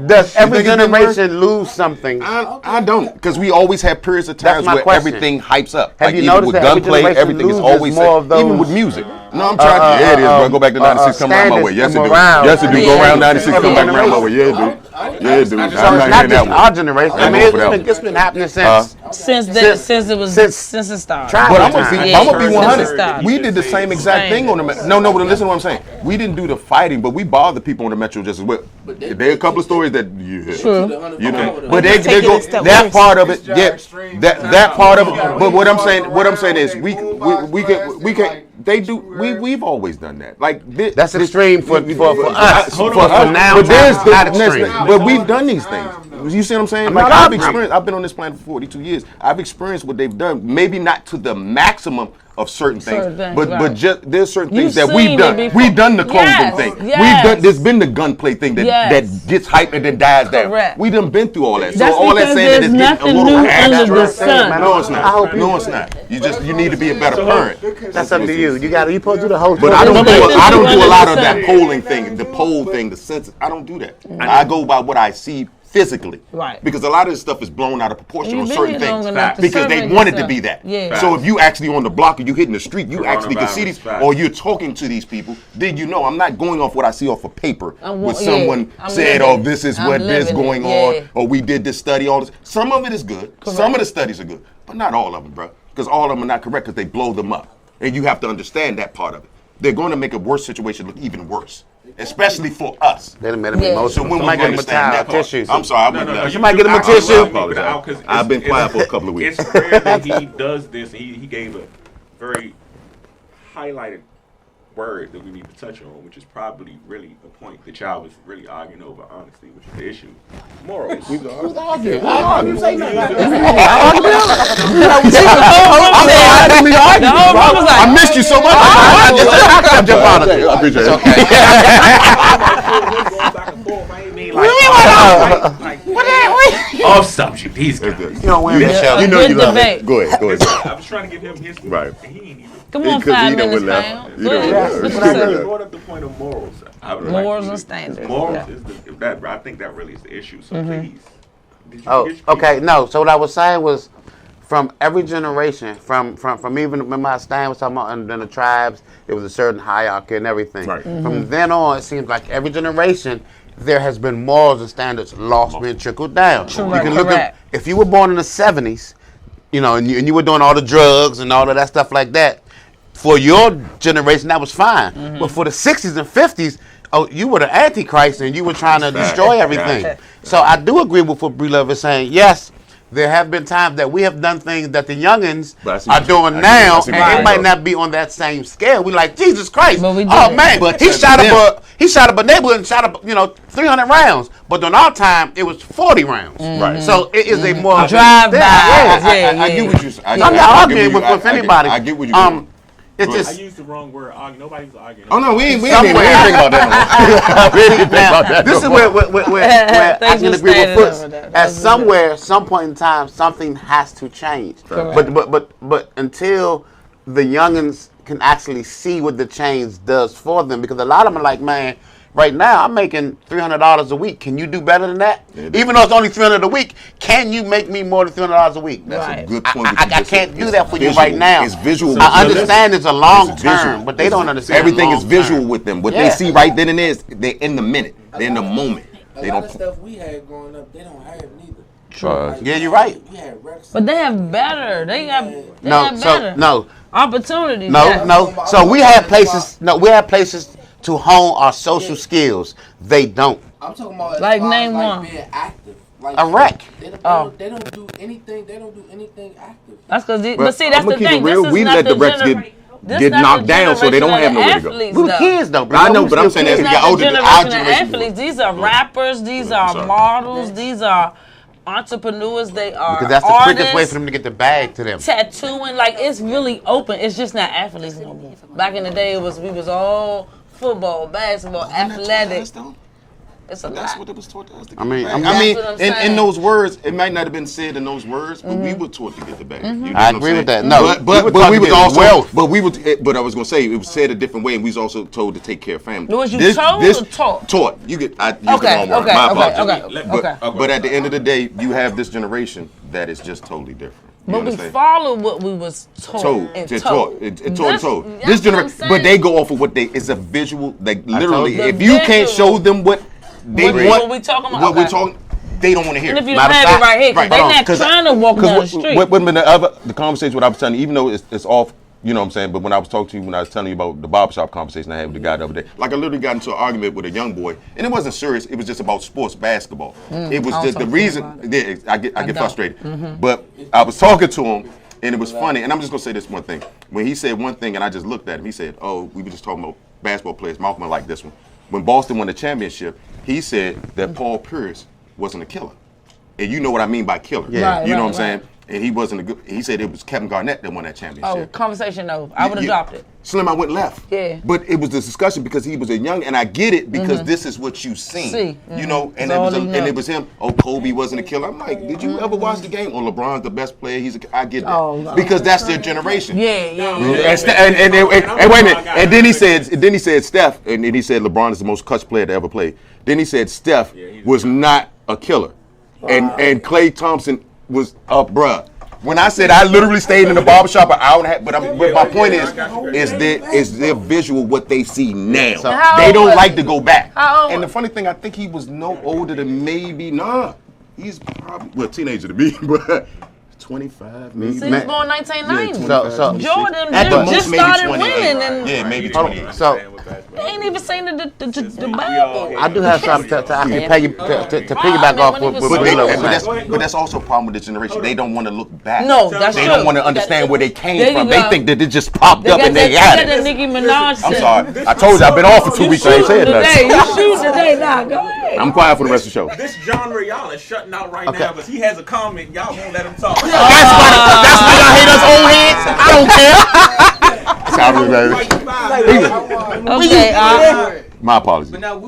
Does every think it's been worse? generation lose something? I don't, because we always have periods of That's times my where question. everything hypes up. Have Like you even noticed with that every gunplay, generation everything is loses always more of even those, with music. No, I'm trying to. Yeah, it is, bro. Go back to 96, come around my way. Yes, it do. around. Yes, it do. Go Yeah. around 96, come back around my way. Yeah, it do. Yeah, it do. I'm So not it's hearing not that just one. our generation. I I'm mean, going for that one. it's been happening since. since it started. Try But I'm time. gonna be Yeah, 100. stop. We did the same exact thing on the no. But listen to what I'm saying. We didn't do the fighting, but we bothered people on the Metro just as well. There are a couple of stories that you hear. True. You know, Okay. but they go that part of it. Yeah, that part of it. But what I'm saying is we can. They do. We've always done that. Like That's extreme for us. For For us. now, But there's not extreme. But we've done these things. You see what I'm saying? Like I've experienced. I've been on this planet for 42 years. I've experienced what they've done. Maybe not to the maximum of certain things, but just there's certain things that we've done. We've done the clothing thing. We've done. There's been the gunplay thing that gets hyped and then dies down. We done been through all that. So That's all that because saying that it's there's getting a nothing little new under the abstract. sun. No, it's not. No, it's not. You need to be a better parent. That's up to you. You supposed to do the whole. But I don't do a lot of that 100%. polling thing, the poll thing, the census. I don't do that. I go by what I see physically. Right. Because a lot of this stuff is blown out of proportion You've on been certain here long things. enough to Because they survey want it to yourself. be that. Yeah. So if you actually on the block or you hitting the street, you actually can see these, Coronavirus, or you're talking to these people, then you know I'm not going off what I see off of paper. With yeah, someone I'm said, living oh, this is I'm what this living it, going yeah. on, or we did this study, all this. Some of it is good. Some of the studies are good. But not all of them, bro. Because all of them are not correct because they blow them up. And you have to understand that part of it. They're going to make a worse situation look even worse, especially for us. They done made him emotional. So when we Somebody get him a understand that towel, part, tissue. I'm sorry, I went No, nuts. Somebody get him a I tissue. apologize. I've been quiet for a couple of weeks. It's rare that he does this. He gave a very highlighted word that we need to touch on, which is probably really a point the child was really arguing over, honestly, which is the issue. Morals. I missed you so much. I jump out of it. I appreciate it. Off subject. These guys. You don't win, Michelle. You know you love debate. it. Go ahead. I was trying to give him his Right. and he ain't even. Come on, Because 5 he done minutes, went man. left. He done went left. You brought up the point of morals. I would like Morals to- and standards. Morals is that. I think that really is the issue. So please. Did you Oh, get your okay. piece? No. So what I was saying was, from every generation, from even when my Stan was talking about, and then the tribes, there was a certain hierarchy and everything. Right. From then on, it seems like every generation, there has been morals and standards lost, being trickled down. You can look at if you were born in the '70s, and you were doing all the drugs and all of that stuff like that. For your generation, that was fine. But for the 60s and 50s, you were the Antichrist and you were trying to destroy everything. So I do agree with what Bree Love is saying. Yes, there have been times that we have done things that the youngins are doing now, and it might not be on that same scale. We like, Jesus Christ, man, he shot up a neighborhood and shot up 300 rounds. But on our time, it was 40 rounds. Right. So it is a more drive-by. I get what you're saying. I'm not arguing with anybody. I get what you're saying. It's just, I used the wrong word. Nobody's arguing. Oh no, we ain't think about that. This is where I can agree with Foots. At some point in time, something has to change. But until the youngins can actually see what the change does for them, because a lot of them are like, man, right now I'm making $300 a week. Can you do better than that? Even though it's only $300 a week, can you make me more than $300 a week? That's a good point. I can't do that for you right now. It's visual. I understand it's a long term, but they don't understand. Everything is visual with them. What they see right then and there is they're in the minute. They're in the moment. A lot of stuff we had growing up, they don't have neither. Yeah, you're right. But they have better. They have better. Opportunities. No. So we have places. No, we have places to hone our social skills. They don't. I'm talking about like name one. Being active. Like a wreck. They don't do anything. They don't do anything active. That's because, but see, that's the thing. We let the wrecks get knocked down, so they don't have nowhere to go. We were kids though. I know, but I'm saying as we get older, our generation. Athletes. These are rappers. These are models. These are entrepreneurs. They are because that's the artists, quickest way for them to get the bag to them. Tattooing, like it's really open. It's just not athletes no more. Back in the day, we was all football, basketball, athletic. It's a lot. That's what it was taught to us. I mean, in those words, it might not have been said in those words, but we were taught to get the bag. You know I agree with that. No, but we was also but I was gonna say it was said a different way, and we was also told to take care of family. Was you told or taught? Taught. You get. I use the wrong word. My apologies. But at the end of the day, you have this generation that is just totally different. But we follow what we was told. This generation, but they go off of what it's a visual. Like literally, if you can't show them what they want, what we're talking, they don't want to hear. And if you don't have it right here, because they're not trying to walk down the street. The conversation, what I was telling you, even though it's off, you know what I'm saying, but when I was talking to you, when I was telling you about the barbershop conversation I had with the guy the other day, like I literally got into an argument with a young boy, and it wasn't serious, it was just about sports basketball. It was just the reason, I get frustrated. But I was talking to him, and it was funny, and I'm just going to say this one thing. When he said one thing, and I just looked at him, he said, we were just talking about basketball players. Malcolm liked this one. When Boston won the championship, he said that Paul Pierce wasn't a killer. And you know what I mean by killer. Yeah. You know what I'm saying? And he wasn't a good. He said it was Kevin Garnett that won that championship. Oh, conversation over. I would have dropped it. Slim, I went left. Yeah. But it was this discussion because he was a young, and I get it because this is what you've seen. You know, and it was him. Oh, Kobe wasn't a killer. I'm like, did you ever watch the game? Oh, LeBron's the best player. I get that because that's their generation. Yeah. And wait a minute. And then he said Steph, and then he said LeBron is the most clutch player to ever play. Then he said Steph was not a killer, and Klay Thompson was bruh. When I said I literally stayed in the barbershop an hour and a half, but my point is their visual what they see now. So they don't like to go back. And the funny thing, I think he was no older than he's probably teenager to me, but 25 maybe. So he was born 1990. So Jordan just started winning. Yeah, maybe 28. So they ain't even seen the Bible. I do have something to piggyback off with but that's also a problem with this generation. They don't want to look back. No, that's true. They don't want to understand where they came from. They think that it just popped up and they had it. Nicki Minaj. I'm sorry. I told you I've been off for 2 weeks. I ain't saying nothing. You shoot today, now go ahead. I'm quiet for the rest of the show. This genre y'all is shutting out right now because he has a comment. Y'all won't let him talk. That's why y'all hate us old heads. I don't care. Okay. My apologies. But now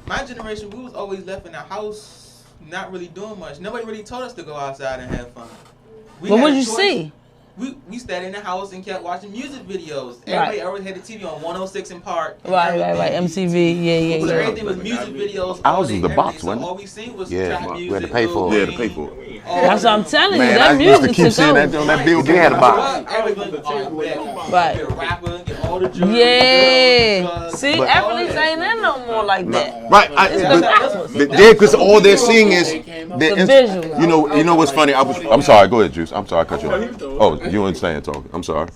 my generation, we was always left in the house, not really doing much. Nobody really told us to go outside and have fun. But what did you see? We stayed in the house and kept watching music videos. Everybody always had the TV on 106 in Park. Right. MTV, yeah. So everything was music videos. Ours was the box, so wasn't it? all we seen was trap music. we had to pay for it. Yeah, to pay for it. That's what I'm telling you. Man, That I used to music keep seeing took that on that bill. They had a box. Right. Get a rapper, get all the drugs. Yeah. See, athletes ain't in no more like that. Right. Because all they're seeing is the visual. You know what's funny? I'm sorry. Go ahead, Juice. I'm sorry, I cut you off. Oh, you weren't saying talking. I'm sorry.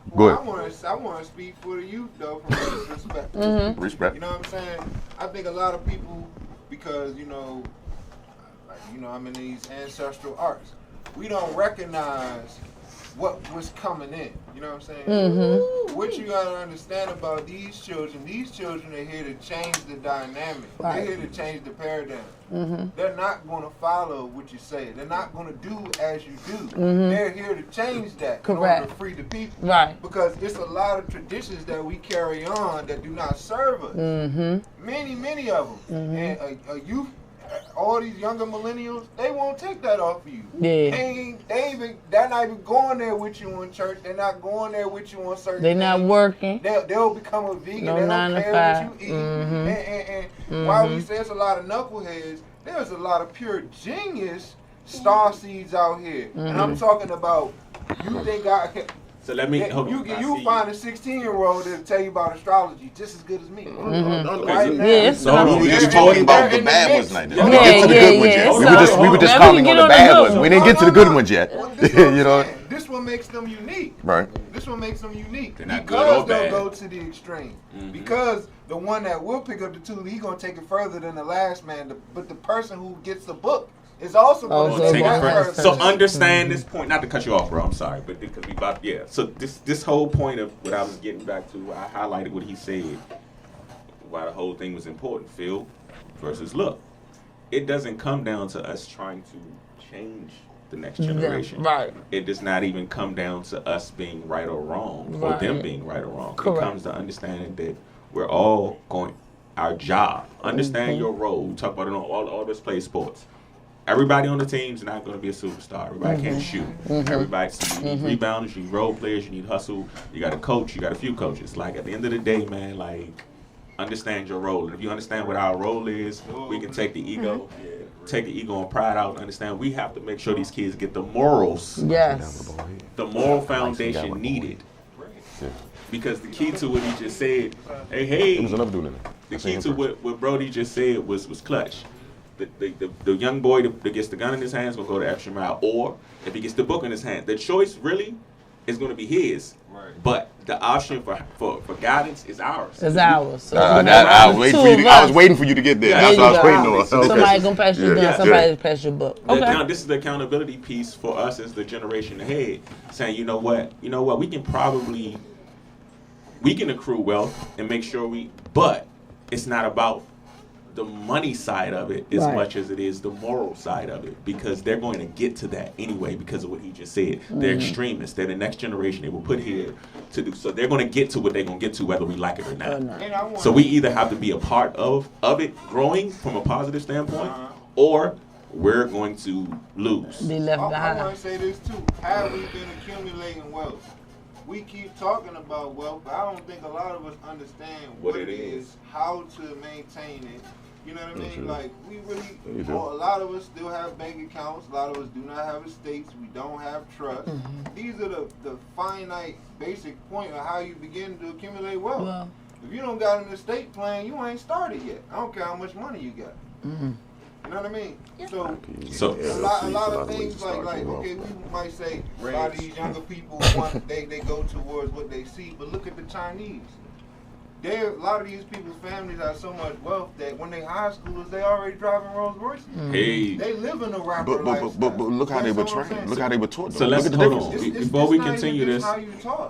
Go Well, ahead. I want to speak for the youth though, from this perspective. Respect. You know what I'm saying? I think a lot of people, because I'm in these ancestral arts, we don't recognize what was coming in. You know what I'm saying? What you gotta understand about these children are here to change the dynamic. Right. They're here to change the paradigm. They're not going to follow what you say. They're not going to do as you do. They're here to change that in order to free the people. Right. Because it's a lot of traditions that we carry on that do not serve us. Many of them. And a youth, all these younger millennials, they won't take that off of you. Yeah. They're not even going there with you in church. They're not going there with you on certain They're not things. working. They'll become a vegan. No They 9 don't to care 5. what you eat. And while we say it's a lot of knuckleheads, there's a lot of pure genius star seeds out here. And I'm talking about, you think So let me you find a 16-year-old that'll tell you about astrology just as good as me. Right now. Yeah, We were just talking about the bad ones like that. We didn't get to the Yeah, good ones yeah, yet. We were just calling on the bad ones. We didn't get to the good ones yet. You know. This one makes them unique. Right. This one makes them unique. They're not because good or they'll bad. go to the extreme. Because the one that will pick up the tool, he's gonna take it further than the last man. But the person who gets the book is also going to take it further. So understand this point. Not to cut you off, bro. I'm sorry, but because we about So this whole point of what I was getting back to, I highlighted what he said. Why the whole thing was important. Feel versus look. It doesn't come down to us trying to change the next generation. Right. It does not even come down to us being right or wrong, or Right. them being right or wrong. Correct. It comes to understanding that we're all going our job. Understand your role. We talk about it on all this play sports. Everybody on the team is not going to be a superstar. Everybody can't shoot. Everybody, so you need rebounders, you need role players, you need hustle. You got a coach, you got a few coaches. Like at the end of the day, man, like understand your role. And if you understand what our role is, we can take the ego, and pride out and understand we have to make sure these kids get the morals, the moral foundation needed. Because the key to what he just said, There was another dude in there. the key to what Brody just said was clutch. The young boy that gets the gun in his hands will go the extra mile, or if he gets the book in his hand, the choice really is going to be his. Right. But the option for guidance is ours. It's ours. So I was waiting for you to get there. That's what I was waiting on. Somebody gonna pass you down. Somebody pass your book. Okay. Now this is the accountability piece for us as the generation ahead, saying you know what, we can accrue wealth and make sure but it's not about the money side of it as much as it is the moral side of it, because they're going to get to that anyway because of what he just said. They're extremists. They're the next generation. They were put here to do. So they're going to get to what they're going to get to whether we like it or not. So we either have to be a part of it growing from a positive standpoint, or we're going to lose. Be left behind. I want to say this too. Have we been accumulating wealth? We keep talking about wealth, but I don't think a lot of us understand what it is, how to maintain it. You know what I mean? Like, we really, a lot of us still have bank accounts. A lot of us do not have estates. We don't have trust. These are the finite, basic point of how you begin to accumulate wealth. Well, if you don't got an estate plan, you ain't started yet. I don't care how much money you got. You know what I mean? So a lot of things like okay, we might say a lot of these younger people they go towards what they see, but look at the Chinese. A lot of these people's families have so much wealth that when they high schoolers, they already driving Rolls Royces. Hey. They live in a rapper lifestyle. But look how they were trained. Look how they were taught. So let's hold on. Before we continue this,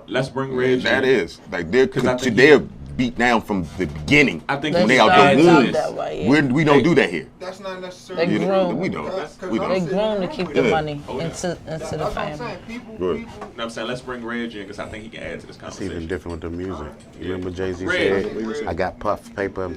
let's bring Reg. That is like they're beat down from the beginning. I think when they out the womb. We don't do that here. That's not necessarily. They grown. We don't. They grown to keep the money into the family. People. I'm saying let's bring Reg in because I think he can add to this It's conversation. even different with the music. You remember Jay-Z said, I got puff paper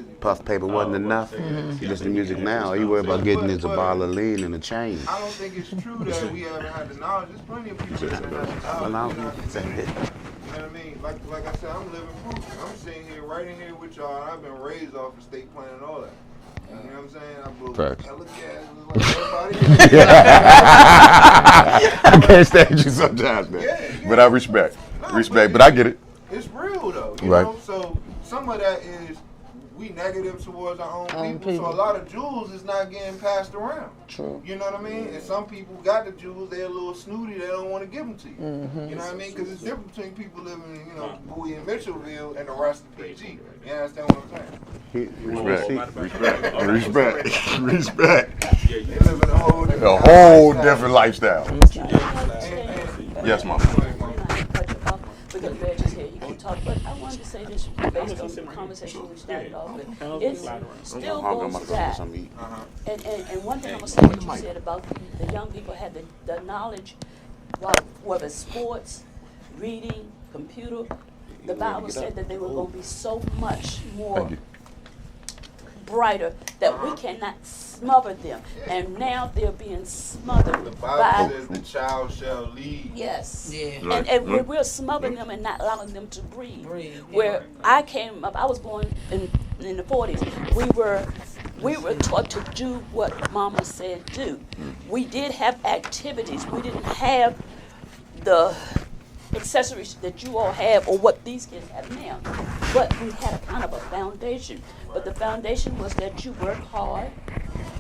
wasn't enough. You listen to music now, you worry about getting into a bottle of lean and a chain. I don't think it's true that we haven't had the knowledge. There's plenty of people that haven't had the knowledge. You know what I mean? Like I said, I'm living proof. I'm sitting here, right in here with y'all, and I've been raised off estate plan and all that. You know what I'm saying? I blew hella gas like everybody. I can't stand you sometimes, man. But I respect. But I get it. It's real though. You Right. know? So some of that is we negative towards our own people. So a lot of jewels is not getting passed around. True. You know what I mean? And some people got the jewels, they're a little snooty, they don't want to give them to you. You know what I mean? Because it's different between people living in, Bowie and Mitchellville and the rest of PG. You understand what I'm saying? Respect. They live in A whole different lifestyle. Yes, Mom. Because Reg is here, you can talk. But I wanted to say this based on the conversation we started off with. It still goes to that. And one thing I'm going to say what you said about the young people had the knowledge, whether sports, reading, computer. The Bible said that they were going to be so much more brighter that we cannot smother them. And now they're being smothered The by... Bible says the child shall lead. Yes. Yeah. And we're smothering them and not allowing them to breathe. Where I came up, I was born in the 40s. We were taught to do what Mama said do. We did have activities. We didn't have the accessories that you all have or what these kids have now. But we had a kind of a foundation. But the foundation was that you work hard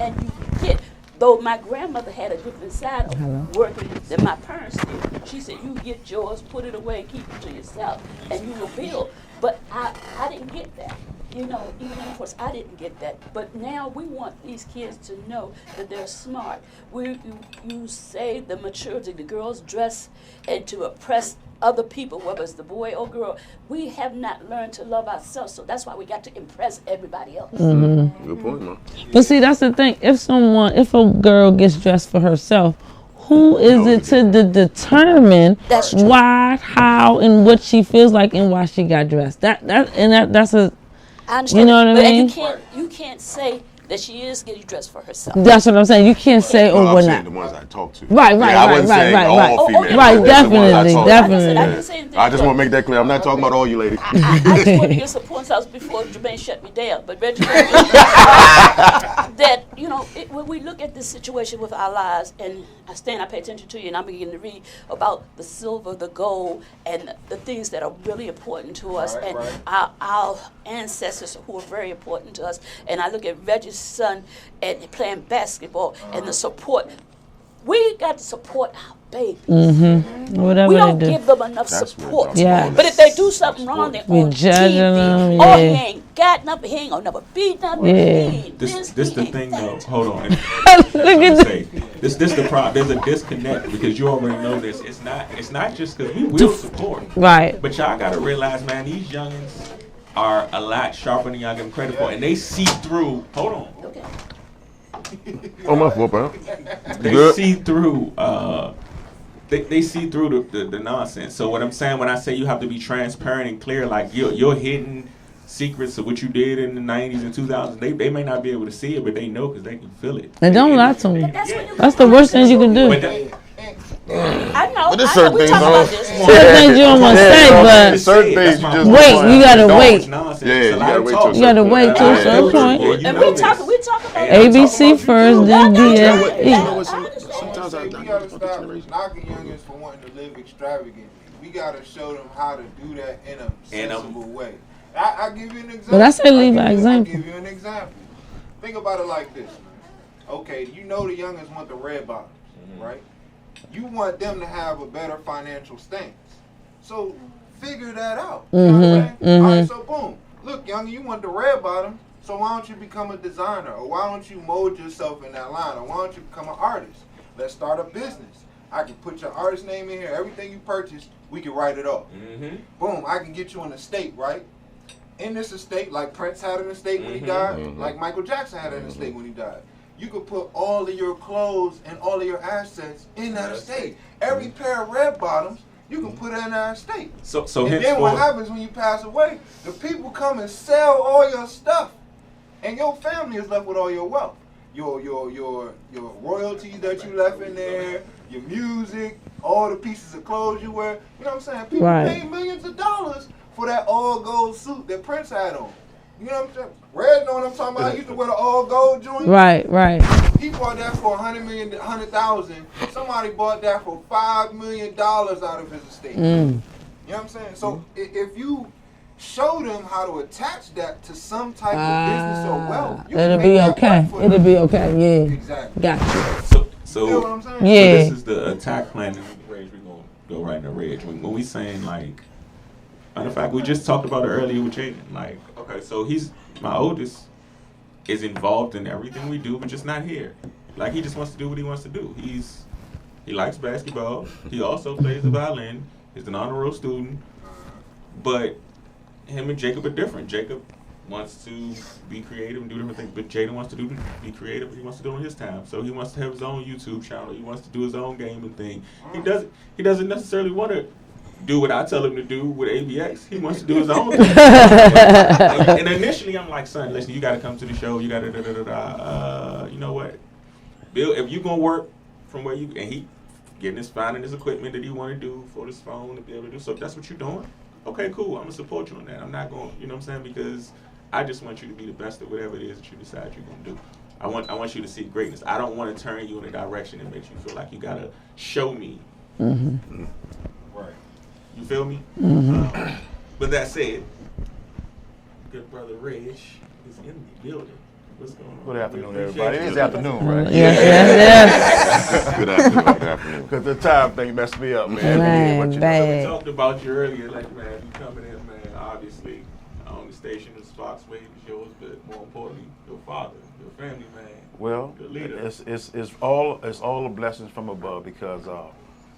and you get, though my grandmother had a different side of working than my parents did. She said, you get yours, put it away, keep it to yourself, and you will build. But I didn't get that. Even of course I didn't get that. But now we want these kids to know that they're smart. You say the maturity, the girls dress and to oppress other people, whether it's the boy or girl. We have not learned to love ourselves, so that's why we got to impress everybody else. Good point, Mom. But see, that's the thing. If a girl gets dressed for herself, who is it to determine why, how, and what she feels like and why she got dressed? That's a. I understand. You know what I mean? And you can't say that she is getting dressed for herself. That's what I'm saying. You can't say, No, we're I'm saying not. the ones I talk to. Right. I wasn't saying all females. Right, That's the ones I talk to. definitely. I just want to make that clear. I'm not talking about all you ladies. I just wanted to get some points out before Jermaine shut me down. But Reggie, that, when we look at this situation with our lives, and I pay attention to you, and I'm beginning to read about the silver, the gold, and the things that are really important to us, and our ancestors who are very important to us. And I look at Reggie's son and playing basketball and the support. We got to support our babies. Whatever we don't they do. give them enough support. Yeah. But if they do something wrong, they're on judging TV. them, Oh, yeah. he ain't got nothing. He ain't gonna never be nothing. Yeah. He ain't This he the ain't thing that. though. Hold on. Look at This the problem. There's a disconnect because you already know this. It's not just because we will support. Right. But y'all gotta realize, man, these youngins are a lot sharper than y'all give them credit for, and they see through. Hold on. Okay. Oh, my fault, bro. They see through. They see through the nonsense. So what I'm saying when I say you have to be transparent and clear, like your hidden secrets of what you did in the 90s and 2000s, they may not be able to see it, but they know because they can feel it. And don't lie to them. That's the worst thing you can do. I know. But there's I know. certain We things talking on- about this. Certain things you don't want to say, but certain things you just wait, you gotta wait. Yeah, you gotta wait till You gotta wait till a certain point. And we talking about ABC first, then DSE. Sometimes I we gotta stop knocking youngins for wanting to live extravagantly. We gotta show them how to do that in a sensible way. I give you an example. But I say leave an example. I'll give you an example. Think about it like this, man. Okay, you know the youngins want the red bottoms, right? You want them to have a better financial stance. So figure that out. You know what I'm saying? All right, so boom. Look, youngin, you want the red bottom, so why don't you become a designer? Or why don't you mold yourself in that line? Or why don't you become an artist? Let's start a business. I can put your artist name in here. Everything you purchased, we can write it off. Boom, I can get you an estate, right? In this estate, like Prince had an estate when he died, like Michael Jackson had an estate when he died. You could put all of your clothes and all of your assets in that estate. Every pair of red bottoms, you can put in that estate. So and then what happens when you pass away? The people come and sell all your stuff, and your family is left with all your wealth, your royalties that you left in there, your music, all the pieces of clothes you wear. You know what I'm saying? People pay millions of dollars for that all gold suit that Prince had on. You know what I'm saying? Red know what I'm talking about. I used to wear the all gold joint. Right. He bought that for $100,000. Somebody bought that for $5 million out of his estate. You know what I'm saying? So if you show them how to attach that to some type of business or wealth. You It'll can be make that okay. work for It'll them. be okay. Yeah. Exactly. Gotcha. So, You know what I'm saying? Yeah. So this is the attack plan. We're going to go right in the ridge. When we saying like, matter of fact, we just talked about it earlier with Jaden. Like, okay, so he's my oldest is involved in everything we do, but just not here. Like he just wants to do what he wants to do. He likes basketball. He also plays the violin. He's an honor roll student. But him and Jacob are different. Jacob wants to be creative and do different things, but Jaden wants to be creative, but he wants to do it on his time. So he wants to have his own YouTube channel. He wants to do his own gaming thing. He doesn't necessarily want to do what I tell him to do with ABX. He wants to do his own thing. And initially, I'm like, son, listen, you got to come to the show. You got to you know what? Bill, if you gonna work from where you and he finding his equipment that he want to do for his phone to be able to do. So if that's what you're doing, okay, cool. I'm gonna support you on that. I'm not going, you know what I'm saying? Because I just want you to be the best at whatever it is that you decide you're gonna do. I want you to see greatness. I don't want to turn you in a direction that makes you feel like you gotta show me. Mm-hmm. Right. You feel me? But that said, good brother Reg is in the building. What's going on? Good afternoon, everybody. It is afternoon, right? Yes. Good afternoon. Because the time thing messed me up, man. So we talked about you earlier, like, man, you coming in, man, obviously, on the station is Fox Wade is yours, but more importantly, your father, your family, man. Well, your leader. it's all the blessings from above because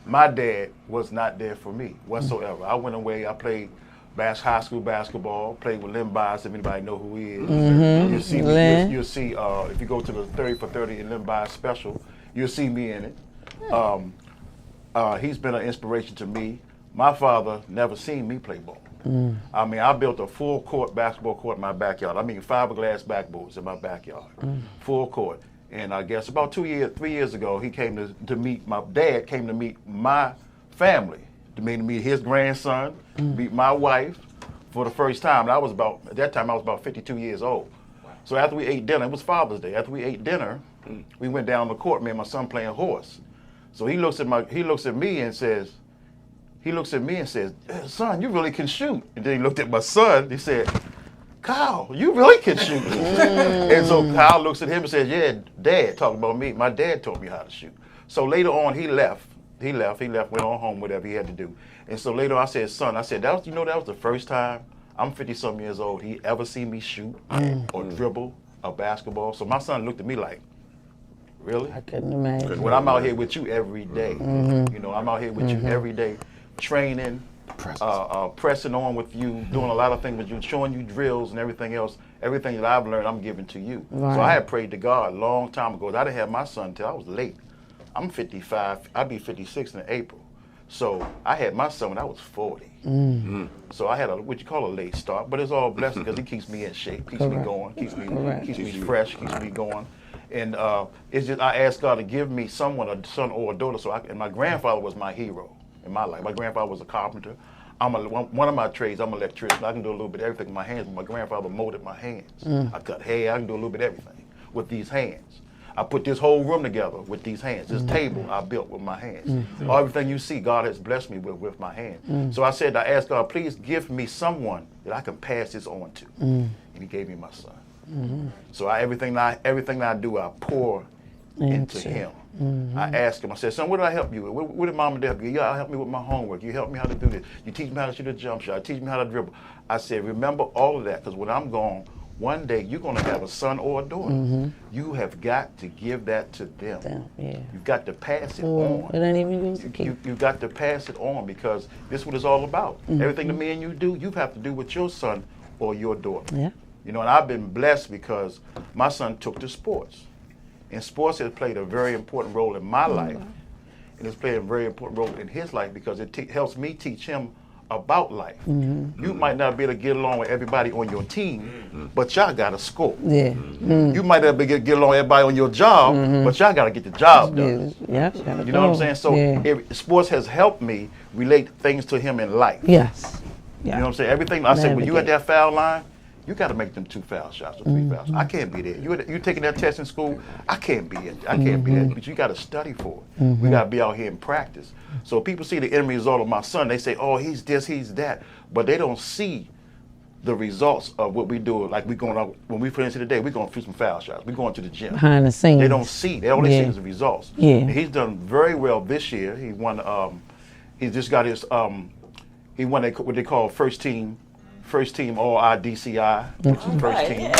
my dad was not there for me whatsoever. I went away, I played high school basketball, played with Len Bias, if anybody know who he is. You'll see if you go to the 30 for 30 in Len Bias special, you'll see me in it. He's been an inspiration to me. My father never seen me play ball. I mean, I built a full court basketball court in my backyard. I mean, fiberglass backboards in my backyard, full court. And I guess about 3 years ago, he came to meet, my dad came to meet my family, to meet his grandson, meet my wife for the first time. And at that time I was about 52 years old. So after we ate dinner, it was Father's Day. After we ate dinner, we went down the court, me and my son playing horse. So he looks at me and says, son, you really can shoot. And then he looked at my son, he said, Kyle, you really can shoot. And so Kyle looks at him and says, yeah, Dad, talking about me. My dad taught me how to shoot. So later on, he left, went on home, whatever he had to do. And so later I said, son, that was the first time, I'm 50-some years old, he ever seen me shoot or dribble a basketball. So my son looked at me like, really? I couldn't imagine. When I'm out here with you every day, you know, I'm out here with you every day, training, pressing on with you, doing a lot of things with you, showing you drills and everything else. Everything that I've learned, I'm giving to you. Right. So I had prayed to God a long time ago. I didn't have my son until I was late. I'm 55. I'll be 56 in April. So I had my son when I was 40. So I had what you call a late start, but it's all blessing because he keeps me in shape, keeps me going, keeps me fresh, keeps me going. And it's just I asked God to give me someone, a son or a daughter. And my grandfather was my hero in my life. My grandfather was a carpenter. One of my trades, I'm an electrician. I can do a little bit of everything with my hands, but my grandfather molded my hands. I cut hair, I can do a little bit of everything with these hands. I put this whole room together with these hands. This table I built with my hands. Everything you see, God has blessed me with my hands. So I asked God, please give me someone that I can pass this on to. And he gave me my son. So everything I do, I pour into him. I asked him, I said, son, what did I help you with? What did mom and dad help you? Yeah, help me with my homework. You help me how to do this. You teach me how to shoot a jump shot. Teach me how to dribble. I said, remember all of that, because when I'm gone, one day you're going to have a son or a daughter. You have got to give that to them. You've got to pass it on. It ain't even used to keep. You've got to pass it on because this is what it's all about. Everything that me and you do, you have to do with your son or your daughter. Yeah. You know, and I've been blessed because my son took to sports. And sports has played a very important role in my life. And it's played a very important role in his life because it helps me teach him about life. You might not be able to get along with everybody on your team, but y'all got to score. Yeah. You might not be able to get along with everybody on your job, but y'all got to get the job done. Yeah. You know what I'm saying? So sports has helped me relate things to him in life. Yes. You know what I'm saying? Everything I said, when you at that foul line, you got to make them 2 foul shots or 3 foul shots. I can't be there. You taking that test in school, I can't be it. I can't be there. But you got to study for it. We got to be out here and practice. So people see the end result of my son. They say, oh, he's this, he's that. But they don't see the results of what we do. Like we going out when we finish today, we're going through some foul shots. We're going to the gym. Behind the scenes. They don't see. They only see the results. Yeah. And he's done very well this year. He won. He just got his. He won what they call first team all IDCI, which is first team.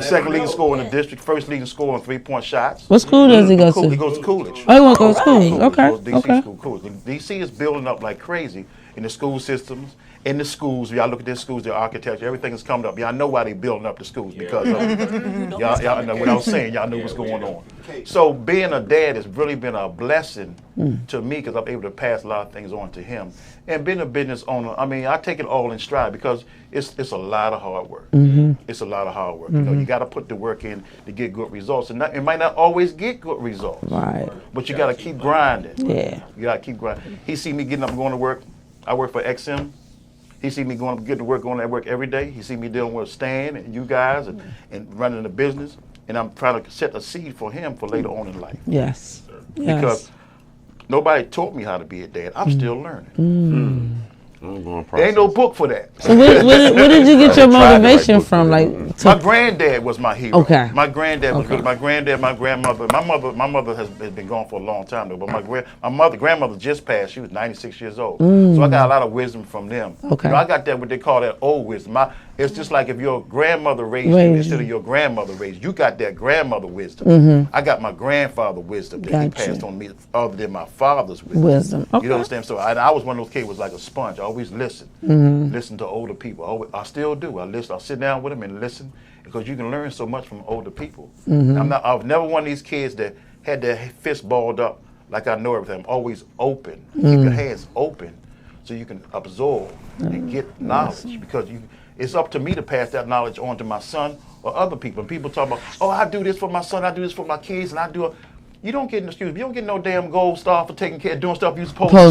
Second leading scorer in the district, first leading scorer on 3-point shots. What school does he go to? He goes to Coolidge. Oh, he wants to go to school. Okay. He goes to DC school, Coolidge. DC is building up like crazy in the school systems, in the schools. Y'all look at their schools, their architecture, everything is coming up. Y'all know why they building up the schools because of y'all know what I was saying. Y'all know what's going on. So being a dad has really been a blessing to me because I'm able to pass a lot of things on to him. And being a business owner, I mean, I take it all in stride because it's a lot of hard work. It's a lot of hard work. You know, you got to put the work in to get good results, and it might not always get good results. Right. But you got to keep grinding. Yeah. You got to keep grinding. He see me getting up and going to work. I work for XM. He see me getting to work, going to work every day. He see me dealing with Stan and you guys and running the business. And I'm trying to set a seed for him for later on in life. Yes. Because nobody taught me how to be a dad. I'm still learning. There ain't no book for that. So where did you get your motivation from? Like my granddad was my hero. Okay. My granddad was good. My granddad, my grandmother. My mother has been gone for a long time though. But my grandmother just passed. She was 96 years old. So I got a lot of wisdom from them. Okay. You know, I got that what they call that old wisdom. It's just like if your grandmother raised you instead of your grandmother raised you. got that grandmother wisdom. I got my grandfather wisdom that he passed on me, other than my father's wisdom. Okay. You understand? So I was one of those kids was like a sponge. I always listen. Listen to older people. I still do. I listen. I'll sit down with them and listen because you can learn so much from older people. I was never one of these kids that had their fist balled up like I know everything. I'm always open. Keep your hands open so you can absorb and get knowledge because it's up to me to pass that knowledge on to my son or other people. And people talk about, oh, I do this for my son, I do this for my kids, and I do it. You don't get you don't get no damn gold star for taking care of doing stuff you're supposed to do.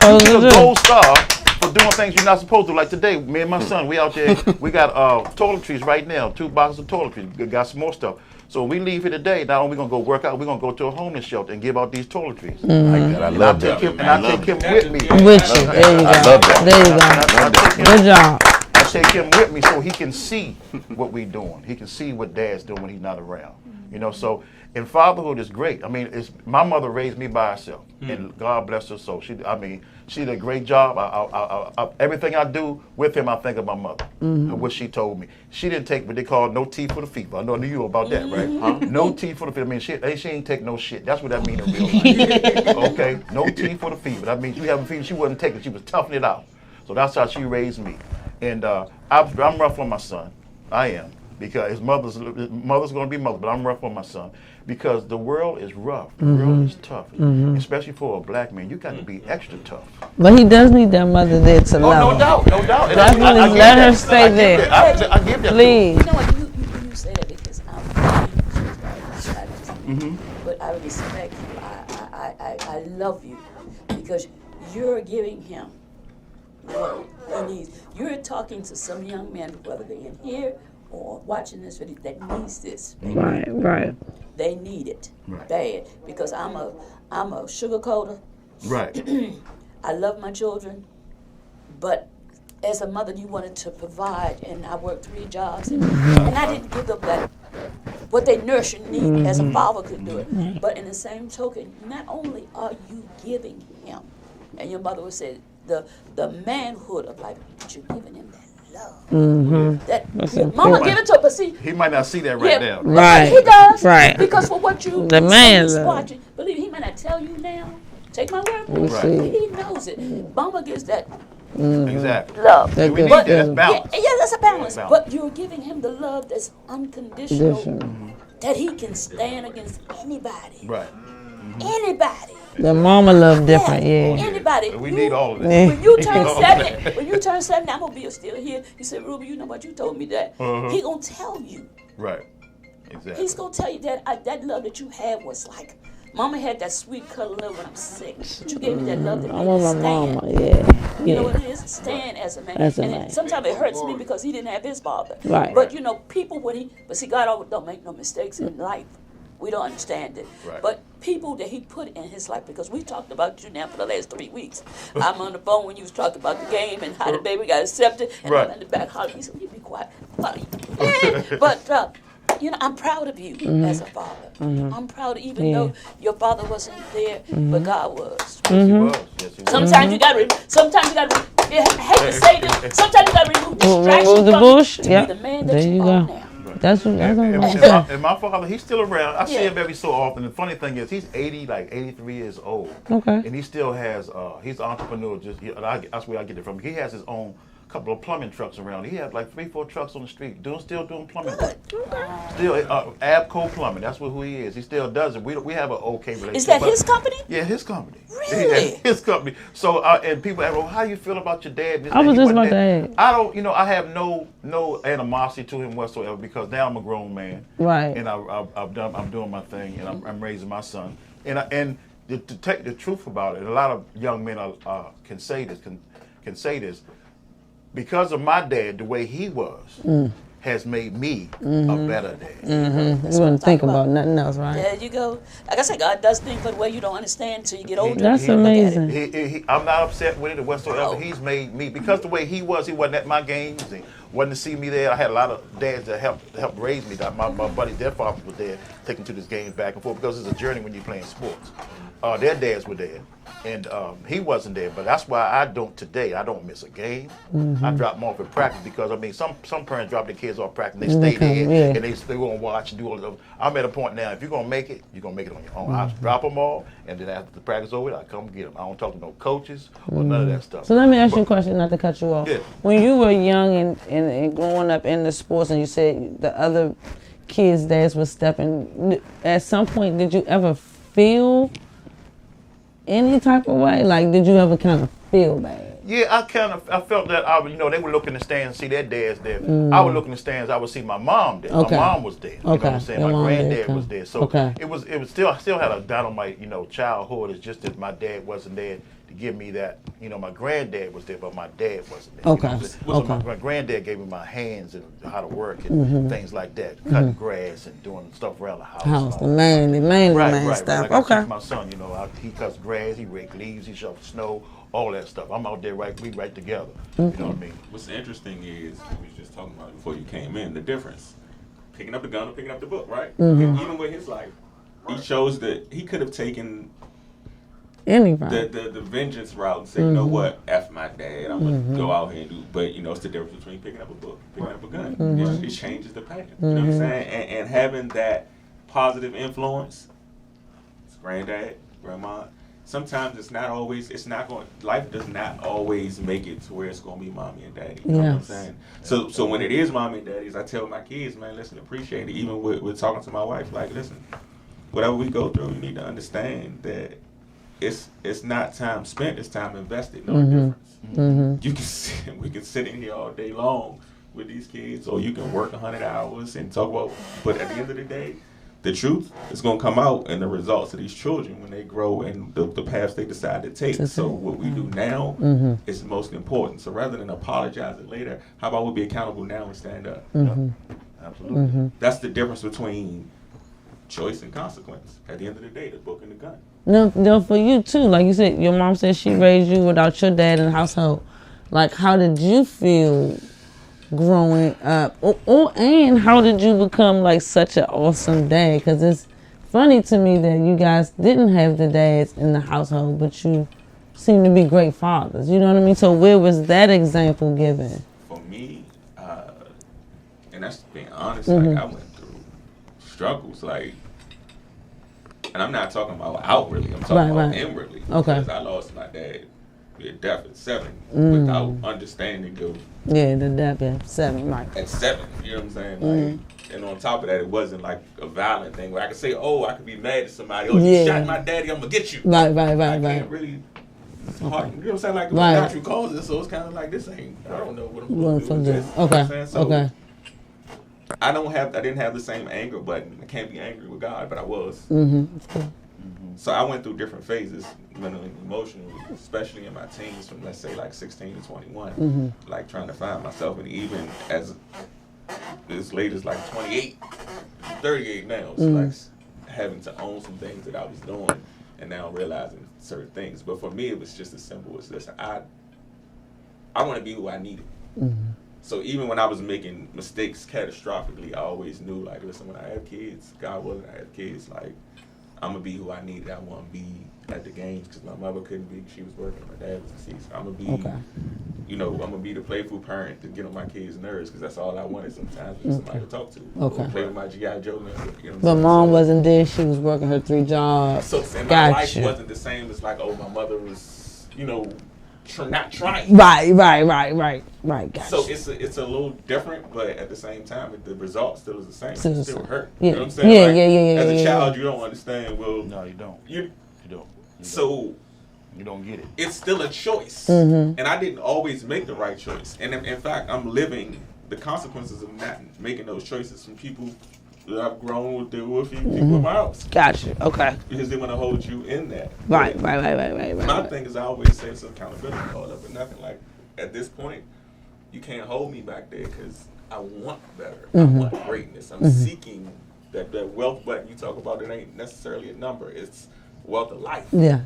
You get a gold star for doing things you're not supposed to. Like today, me and my son, we out there, we got toiletries right now, 2 boxes of toiletries. We got some more stuff. So when we leave here today, not only we gonna go work out, we're gonna go to a homeless shelter and give out these toiletries. I love that. And I take him with me. With you. There you go. I love that. There you go. Good job. I take him with me so he can see what we doing. He can see what Dad's doing when he's not around. You know, so and fatherhood is great. I mean, my mother raised me by herself, and God bless her soul. She did a great job. Everything I do with him, I think of my mother and what she told me. She didn't take what they call no tea for the fever. I know you know about that, right? No tea for the fever. I mean, she ain't take no shit. That's what that means in real life. Okay, no tea for the fever. That means you have a fever. She wasn't taking it. She was toughing it out. So that's how she raised me. And I'm rough on my son. I am. Because his mother's going to be mother, but I'm rough on my son. Because the world is rough. The world is tough. Especially for a black man. You got to be extra tough. But he does need that mother there to love him. No doubt. Definitely let her stay there. I give that Please. You know what, you say that because but I respect you. I love you because you're giving him what he needs. You're talking to some young man, whether they're in here or watching this video, that needs this. Right. They need it bad because I'm a sugar coater. Right. I love my children, but as a mother, you wanted to provide, and I worked 3 jobs, and I didn't give them that what they nurture and need as a father could do it. But in the same token, not only are you giving him, and your mother would say the manhood of life, but you're giving him that love. That mama give it to him, but see, he might not see that right now. Right. He does. Right. Because for what you the man watching, believe me, he might not tell you now. Take my word for it. Right. He knows it. Mama gives that Exactly. love. We need that. That's balance. Yeah, that's a balance. But you're giving him the love that's unconditional, that he can stand against anybody. Right. Anybody. The mama love different, Anybody. We need all of that. When you turn 70, I'm gonna be still here. You said, Ruby, you know what? You told me that. He gonna tell you. Right. Exactly. He's gonna tell you that that love that you had was like, Mama had that sweet cuddle love when I'm sick, but you gave me that love that made me stand. Mama, You know what it is? Stand as a man. Sometimes it hurts me because he didn't have his father. Right. But you know, people but see, God always don't make no mistakes in life. We don't understand it. Right. But people that he put in his life, because we talked about you now for the last 3 weeks. I'm on the phone when you was talking about the game and how the baby got accepted, and I'm in the back hollering. He said, "You be quiet." Funny. But you know, I'm proud of you as a father. I'm proud, even though your father wasn't there, but God was. Yes, he was. Yes, he was. Sometimes you gotta. I hate to say this. Sometimes you gotta remove distractions Remove the from bush. you to Yep. be the man There that you you go. are now. That's what I'm And my father, he's still around. I see him every so often. The funny thing is, he's 83 years old. Okay. And he still has, he's an entrepreneur. That's where I get it from. He has his own couple of plumbing trucks around. He had like 3-4 trucks on the street, still doing plumbing work. Still, Abco Plumbing. That's who he is. He still does it. We have an okay relationship. Is that his company? Yeah, his company. Really? Yeah, his company. So, and people ask, well, how you feel about your dad? I was just about to ask. I don't, I have no animosity to him whatsoever, because now I'm a grown man. Right. And I'm doing my thing, and I'm raising my son. And to take the truth about it, a lot of young men can say this, because of my dad, the way he was, has made me a better dad. You wouldn't think about nothing else, right? There you go. Like I said, God does things for the way you don't understand until you get older. That's amazing. I'm not upset with it whatsoever. He's made me, because the way he wasn't at my games. He wasn't to see me there. I had a lot of dads that helped raise me. My buddies, their fathers were there, taking to this game back and forth, because it's a journey when you're playing sports. Their dads were there, and he wasn't there. But that's why I don't miss a game. I drop them off at practice, because some parents drop their kids off practice and they stay there and they want to watch and do all of that. I'm at a point now, if you're gonna make it, you're gonna make it on your own. I drop them off, and then after the practice over, I come get them. I don't talk to no coaches or none of that stuff. So let me ask you a question, not to cut you off. Yeah. When you were young and growing up in the sports, and you said the other kids' dads were stepping, at some point did you ever feel any type of way? Like, did you ever kind of feel bad? Yeah, I felt that they would look in the stands and see their dads there. I would look in the stands, I would see my mom there. Okay. My mom was there. You know what I'm saying? Your My mom granddad did, was there. So okay. it was still, I still had a dynamite, childhood. It's just that my dad wasn't there to give me that. My granddad was there, but my dad wasn't there. Okay. So my granddad gave me my hands and how to work and things like that. Cutting grass and doing stuff around the house. The man stuff. Like I Okay. teach my son, he cuts grass, he rakes leaves, he shovels snow, all that stuff. I'm out there we right together. You know what I mean? What's interesting is, we was just talking about it before you came in, the difference. Picking up the gun or picking up the book, right? And even with his life, he shows that he could have taken the vengeance route and say, you know what, F my dad, I'm going to go out here and do, but it's the difference between picking up a book, picking up a gun. It changes the path. You know what I'm saying? And having that positive influence, it's granddad, grandma, sometimes life does not always make it to where it's going to be mommy and daddy. You know what I'm saying? So when it is mommy and daddies, I tell my kids, man, listen, appreciate it. Even with talking to my wife, like, listen, whatever we go through, you need to understand that it's not time spent, it's time invested. No difference. We can sit in here all day long with these kids, or you can work 100 hours and talk about, but at the end of the day, the truth is going to come out in the results of these children when they grow and the paths they decide to take. So what we do now is most important. So rather than apologizing later, how about we be accountable now and stand up? Absolutely. That's the difference between choice and consequence. At the end of the day, the book and the gun. No, for you too. Like you said, your mom said she raised you without your dad in the household. Like, how did you feel growing up? And how did you become like such an awesome dad? Because it's funny to me that you guys didn't have the dads in the household, but you seem to be great fathers. You know what I mean? So where was that example given? For me, and that's being honest, like I went through struggles, like, and I'm not talking about outwardly, I'm talking about inwardly. Okay. Because I lost my dad via death at 7 without understanding of the death at 7, right. At 7, you know what I'm saying? Like, and on top of that, it wasn't like a violent thing where I could say, I could be mad at somebody, you shot my daddy, I'm gonna get you. Right. I can't really, it's hard, you know what I'm saying? Like, natural causes, so it's kind of like, this ain't, I don't know what I'm supposed to do. Okay. So, I didn't have the same anger button. I can't be angry with God, but I was. So I went through different phases, mentally and emotionally, especially in my teens, from let's say like 16 to 21, like trying to find myself, and even as late as like 28, 38 now. So like having to own some things that I was doing, and now realizing certain things. But for me, it was just as simple as, listen, I want to be who I needed. Mm-hmm. So even when I was making mistakes catastrophically, I always knew, like, listen, when I have kids, God willing, I have kids, like, I'm going to be who I needed. I want to be at the games because my mother couldn't be. She was working. My dad was deceased. So I'm going to be, you know, I'm going to be the playful parent to get on my kids' nerves because that's all I wanted sometimes was somebody to talk to. Okay. Or play with my G.I. Joe. You know But mom wasn't there. She was working her 3 jobs. So and my life wasn't the same as, like, oh, my mother was, you know, not trying. Right. Gotcha. So it's a little different, but at the same time, the result still is the same. Still It the still same. hurt. Yeah. You know what I'm saying? Yeah, like, yeah. As a child, you don't understand. Well, No, you don't. You don't. So You don't get it. it's still a choice, Mm-hmm. and I didn't always make the right choice. And in fact, I'm living the consequences of not making those choices from people that I've grown with, deal with, people in my house. Gotcha. Okay. Because they want to hold you in that. Right. My thing is, I always say it's accountability all of it, nothing. Like, at this point, you can't hold me back there because I want better. I want greatness. I'm seeking that wealth. But you talk about, it ain't necessarily a number. It's wealth of life. Yeah.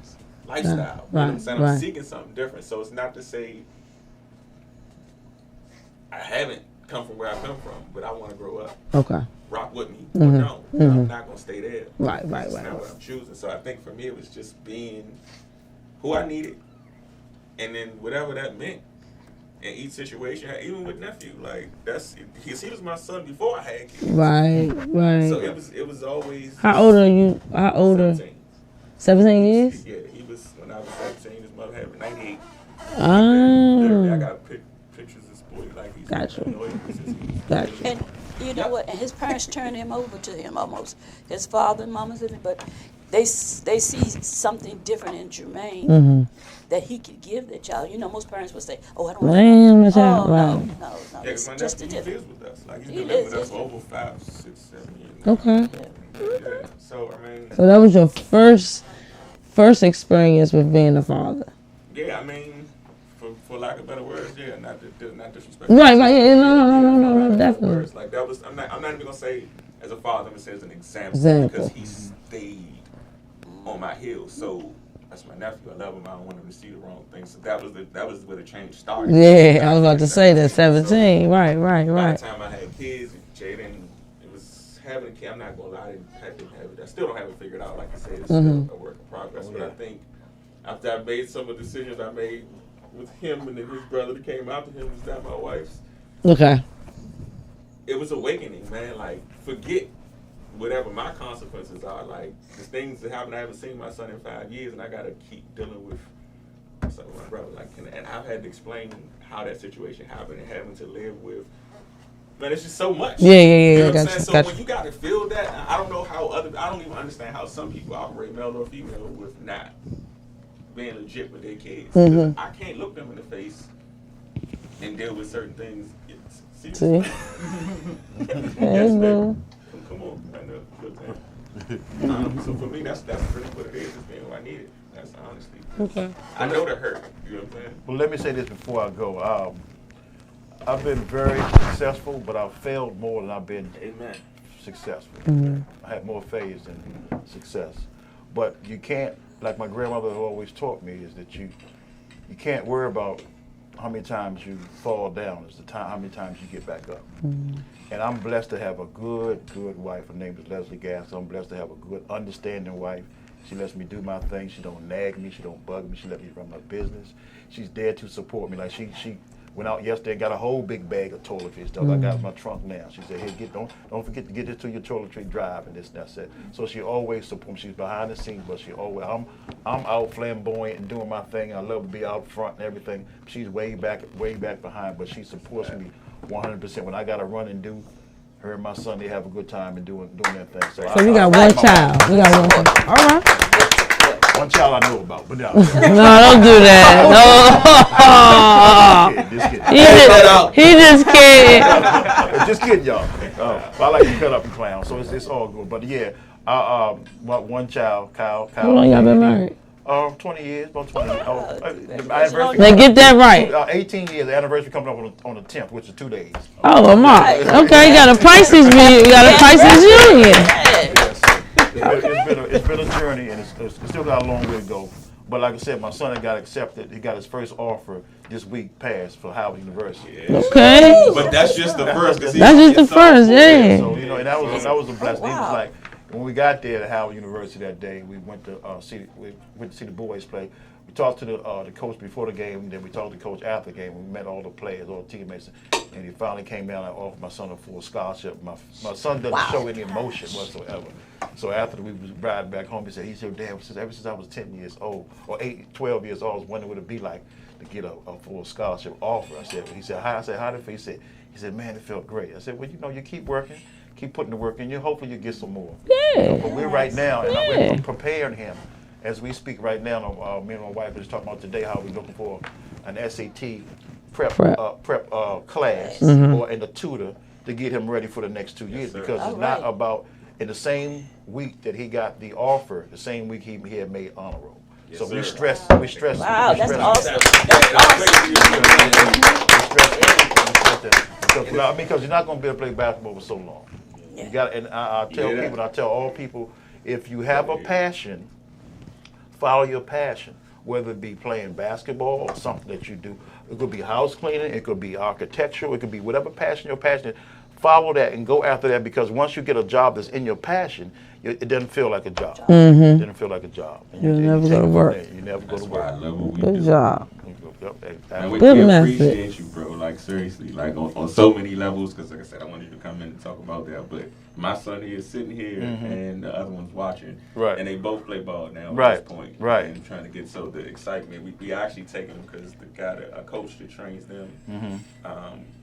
Lifestyle. You know what I'm saying? Right. I'm seeking something different. So it's not to say I haven't come from where I come from, but I want to grow up. Okay. Rock with me or no. I'm not going to stay there. Right. That's not what I'm choosing. So I think for me, it was just being who I needed, and then whatever that meant in each situation. Even with nephew, like he was my son before I had kids. Right. So it was always. How old are you? 17 years? Yeah, he was when I was 17. His mother had 98. Oh. I got pictures of boy like he's Gotcha. Gotcha. And you know what? And his parents turned him over to him almost. His father and mama's in it, but they see something different in Jermaine that he could give the child. You know, most parents would say, "Oh, I don't Damn, know." the child. No. Yeah, It's my just a nephew different. lives with us. Like He he's been living with lives, us for over 5, 6, 7 years. Okay. Yeah. So I mean. So that was your first experience with being a father. Yeah, I mean, for lack of better words, yeah, not disrespectful. Right. Yeah. No, definitely. Words. Like that was. I'm not even gonna say as a father. I'm gonna say as an example. Because he stayed on my heels. So that's my nephew. I love him. I don't want him to see the wrong thing. So that was where the change started. Yeah, I was about to say that 17. So, right. By the time I had kids, Jaden, it was having a kid. I'm not gonna lie, I didn't have it. I still don't have it figured out. Like I said, it's still a work in progress. But I think after I made some of the decisions I made with him and then his brother that came after him was not my wife's. Okay. It was awakening, man. Like, forget whatever my consequences are. Like, the things that happen, I haven't seen my son in 5 years, and I gotta keep dealing with my brother. Like, and I've had to explain how that situation happened and having to live with. Man, it's just so much. Yeah. You know what I'm Gotcha. saying? So when you gotta feel that, I don't know how I don't even understand how some people operate, male or female, with not being legit with their kids. I can't look them in the face and deal with certain things. See? Yes, baby. Come on, I know. Good thing. So for me, that's really what it is. It's being who I needed. That's honestly. Okay. I know the hurt. You know what I'm saying? Well, let me say this before I go. I've been very successful, but I've failed more than I've been successful. I had more failures than success. But you can't, like my grandmother always taught me, is that you can't worry about how many times you fall down. It's how many times you get back up. And I'm blessed to have a good wife. Her name is Leslie Gass. I'm blessed to have a good, understanding wife. She lets me do my thing. She don't nag me. She don't bug me. She let me run my business. She's there to support me. Like she went out yesterday and got a whole big bag of toiletries. Stuff I got in my trunk now. She said, "Hey, don't forget to get this to your toiletry drive," and this and that. So she always supports me. She's behind the scenes, but she always I'm out flamboyant and doing my thing. I love to be out front and everything. She's way back behind, but she supports me 100%. When I got to run and do, her and my son, they have a good time and doing their thing. So you got one child. You got one child. All right. One child I know about, but no. No, don't do that. No. Just kidding. He just kidding. Just kidding, y'all. I like to cut up and clown, so it's all good. But yeah, one child, Kyle. How long y'all been married? 20 years, about 20 years. Now get that right. 18 years. The anniversary coming up on the 10th, which is 2 days. Oh, my. Okay, you got a Pisces union. Yes. it's been a journey, and it's still got a long way to go. But like I said, my son got accepted. He got his first offer this week passed for Howard University. Yeah. Okay. But that's just the first. That's just the first, yeah. So and that was a blessing. He was like, when we got there at Howard University that day, we went to see the boys play. We talked to the coach before the game, then we talked to the coach after the game. We met all the players, all the teammates, and he finally came down and offered my son a full scholarship. My son doesn't show any emotion whatsoever. So after we was riding back home, he said, Dad, ever since I was 10 years old, or 12 years old, I was wondering what it'd be like to get a full scholarship offer. I said, how did it feel? He said, man, it felt great. I said, well, you keep working, keep putting the work in. Hopefully you get some more. Yeah. But we're right now, and we're preparing him. As we speak right now, me and my wife are just talking about today how we're looking for an SAT prep class or in a tutor to get him ready for the next 2 years, because it's not about in the same week that he got the offer, the same week he had made honor roll. Yes, so we stress. Wow, that's awesome. Because you're not going to be able to play basketball for so long. You got, and I tell all people, if you have a passion, follow your passion. Whether it be playing basketball or something that you do, it could be house cleaning, it could be architectural, it could be whatever passion your passion is. Follow that and go after that, because once you get a job that's in your passion, it doesn't feel like a job. It doesn't feel like a job. You never go to work. You never go to work. Good job. And we Good appreciate you, bro. Like, seriously, like on so many levels. Because like I said, I wanted you to come in and talk about that. But my son here is sitting here, and the other one's watching. Right. And they both play ball now right. at this point. Right. And trying to get the excitement. We actually take them because the guy, a coach that trains them,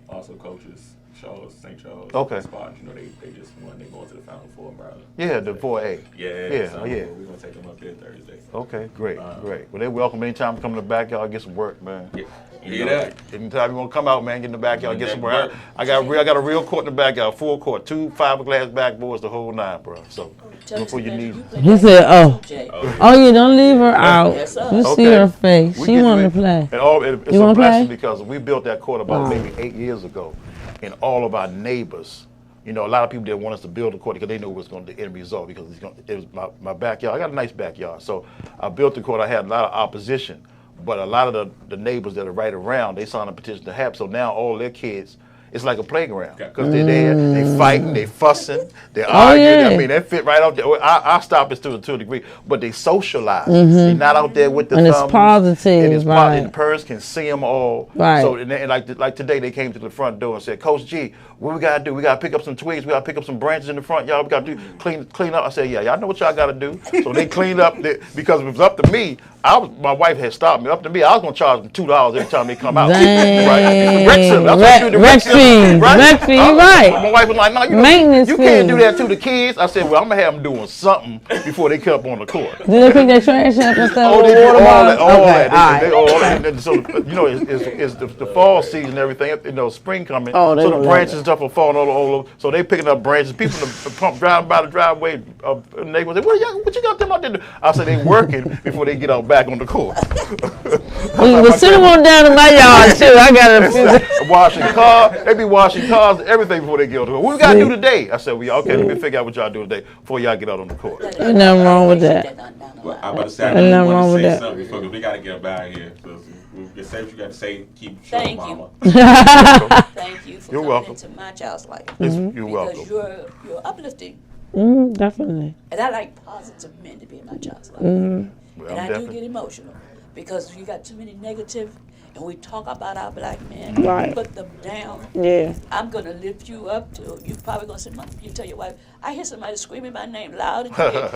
also coaches St. Charles. Okay. Spartans, they just won. They going to the Final Four, bro. Yeah, the 4A. Yeah. So we're gonna take them up there Thursday. Okay, great. Well, they're welcome anytime to come to the backyard, get some work, man. Yeah. You hear that? Anytime you want to come out, man, get in the backyard, get some work. I got a real court in the backyard, full court, 2 fiberglass backboards, the whole 9, bro. So look for your needs. He said, "Oh, yeah, don't leave her out. You see her face. She wanted to play. And it's you a blessing play? Because we built that court about maybe 8 years ago, and all of our neighbors. A lot of people didn't want us to build a court because they knew it was going to the end result, because it was my backyard. I got a nice backyard, so I built the court. I had a lot of opposition, but a lot of the neighbors that are right around, they signed a petition to have. So now all their kids, it's like a playground, because they're there, they fighting, they fussing, they arguing. Yeah. I mean, they fit right out there. I stop it to a degree, but they socialize. They're not out there with the thumbs. It's positive, and it's right. And the parents can see them all. Right. So and like today, they came to the front door and said, "Coach G, what we gotta do? We gotta pick up some twigs. We gotta pick up some branches in the front. Y'all, we gotta do clean up." I said, "Yeah, y'all know what y'all gotta do." So they cleaned up because if it was up to me, my wife had stopped me. Up to me, I was gonna charge them $2 every time they come out. Dang. Right? Rec fees, right? My wife was like, "No, you can't do that to the kids." I said, "Well, I'm gonna have them doing something before they come up on the court." Do they pick their trash up and stuff? Oh, they do all that. Okay. So it's the fall season and everything. Spring coming. Oh, so the branches and stuff are falling all over. So they picking up branches. People driving by the driveway. Neighbors say, "What you got them out there do?" I said, "They working before they get out back on the court." Well, send them on down to my yard too. I got to washing cars. They be washing cars and everything before they get on the court. What we got to do today? I said, okay, let me figure out what y'all do today before y'all get out on the court. There's nothing wrong with that. Well, I'm about to say, I want to say something before, because we got to get up out of here. So you say what you got to say. Keep showing mama. Thank you for coming into my child's life. You're welcome. Because you're uplifting. Definitely. And I like positive men to be in my child's life. Well, and I do get emotional because you got too many negative, and we talk about our black men. Right. Put them down. Yeah. I'm gonna lift you up to. You probably gonna say, you tell your wife, I hear somebody screaming my name loud and clear.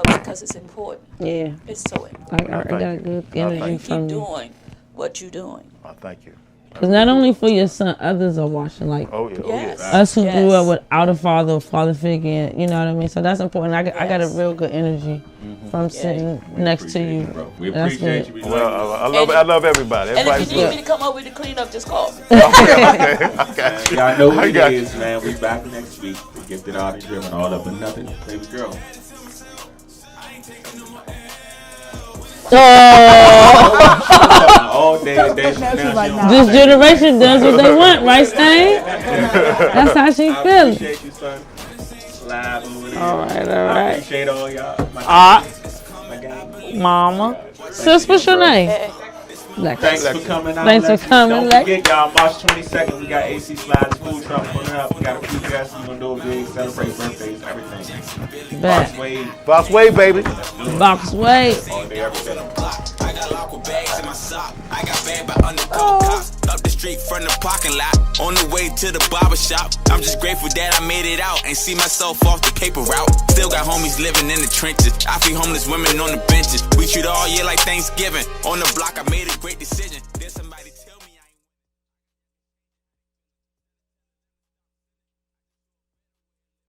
Because it's important. Yeah. It's so important. I got a good energy from Keep you. doing what you're doing. Thank you. Because not only for your son, others are watching. Like us who grew up without a father or father figure, you know what I mean? So that's important. I got a real good energy from sitting next to you. We appreciate you. Well, I love everybody. And if you need me to come over to clean up, just call me. Okay, I got you. Y'all know who it is, man. We back next week. We get it all driven, all up and nothing. Baby girl. All day, this generation does what they want, right, Stain? That's how she feels. I appreciate you, son. Live and with All right. I appreciate all y'all. My gang. Mama. Sis, what's your name? Thanks for coming out. Thanks for coming. Don't forget, y'all, March 22nd, we got AC Slides food truck coming up. We got a few guests. We're going to do a big celebrate birthdays, everything. Box Wade. Box Wade, baby. Box Wade. All day, everything. I got locked with bags in my sock. I got banned by undercover cops. Up the street from the parking lot. On the way to the barber shop. I'm just grateful that I made it out and see myself off the paper route. Still got homies living in the trenches. I feed homeless women on the benches. We treat all year like Thanksgiving. On the block, I made a great decision.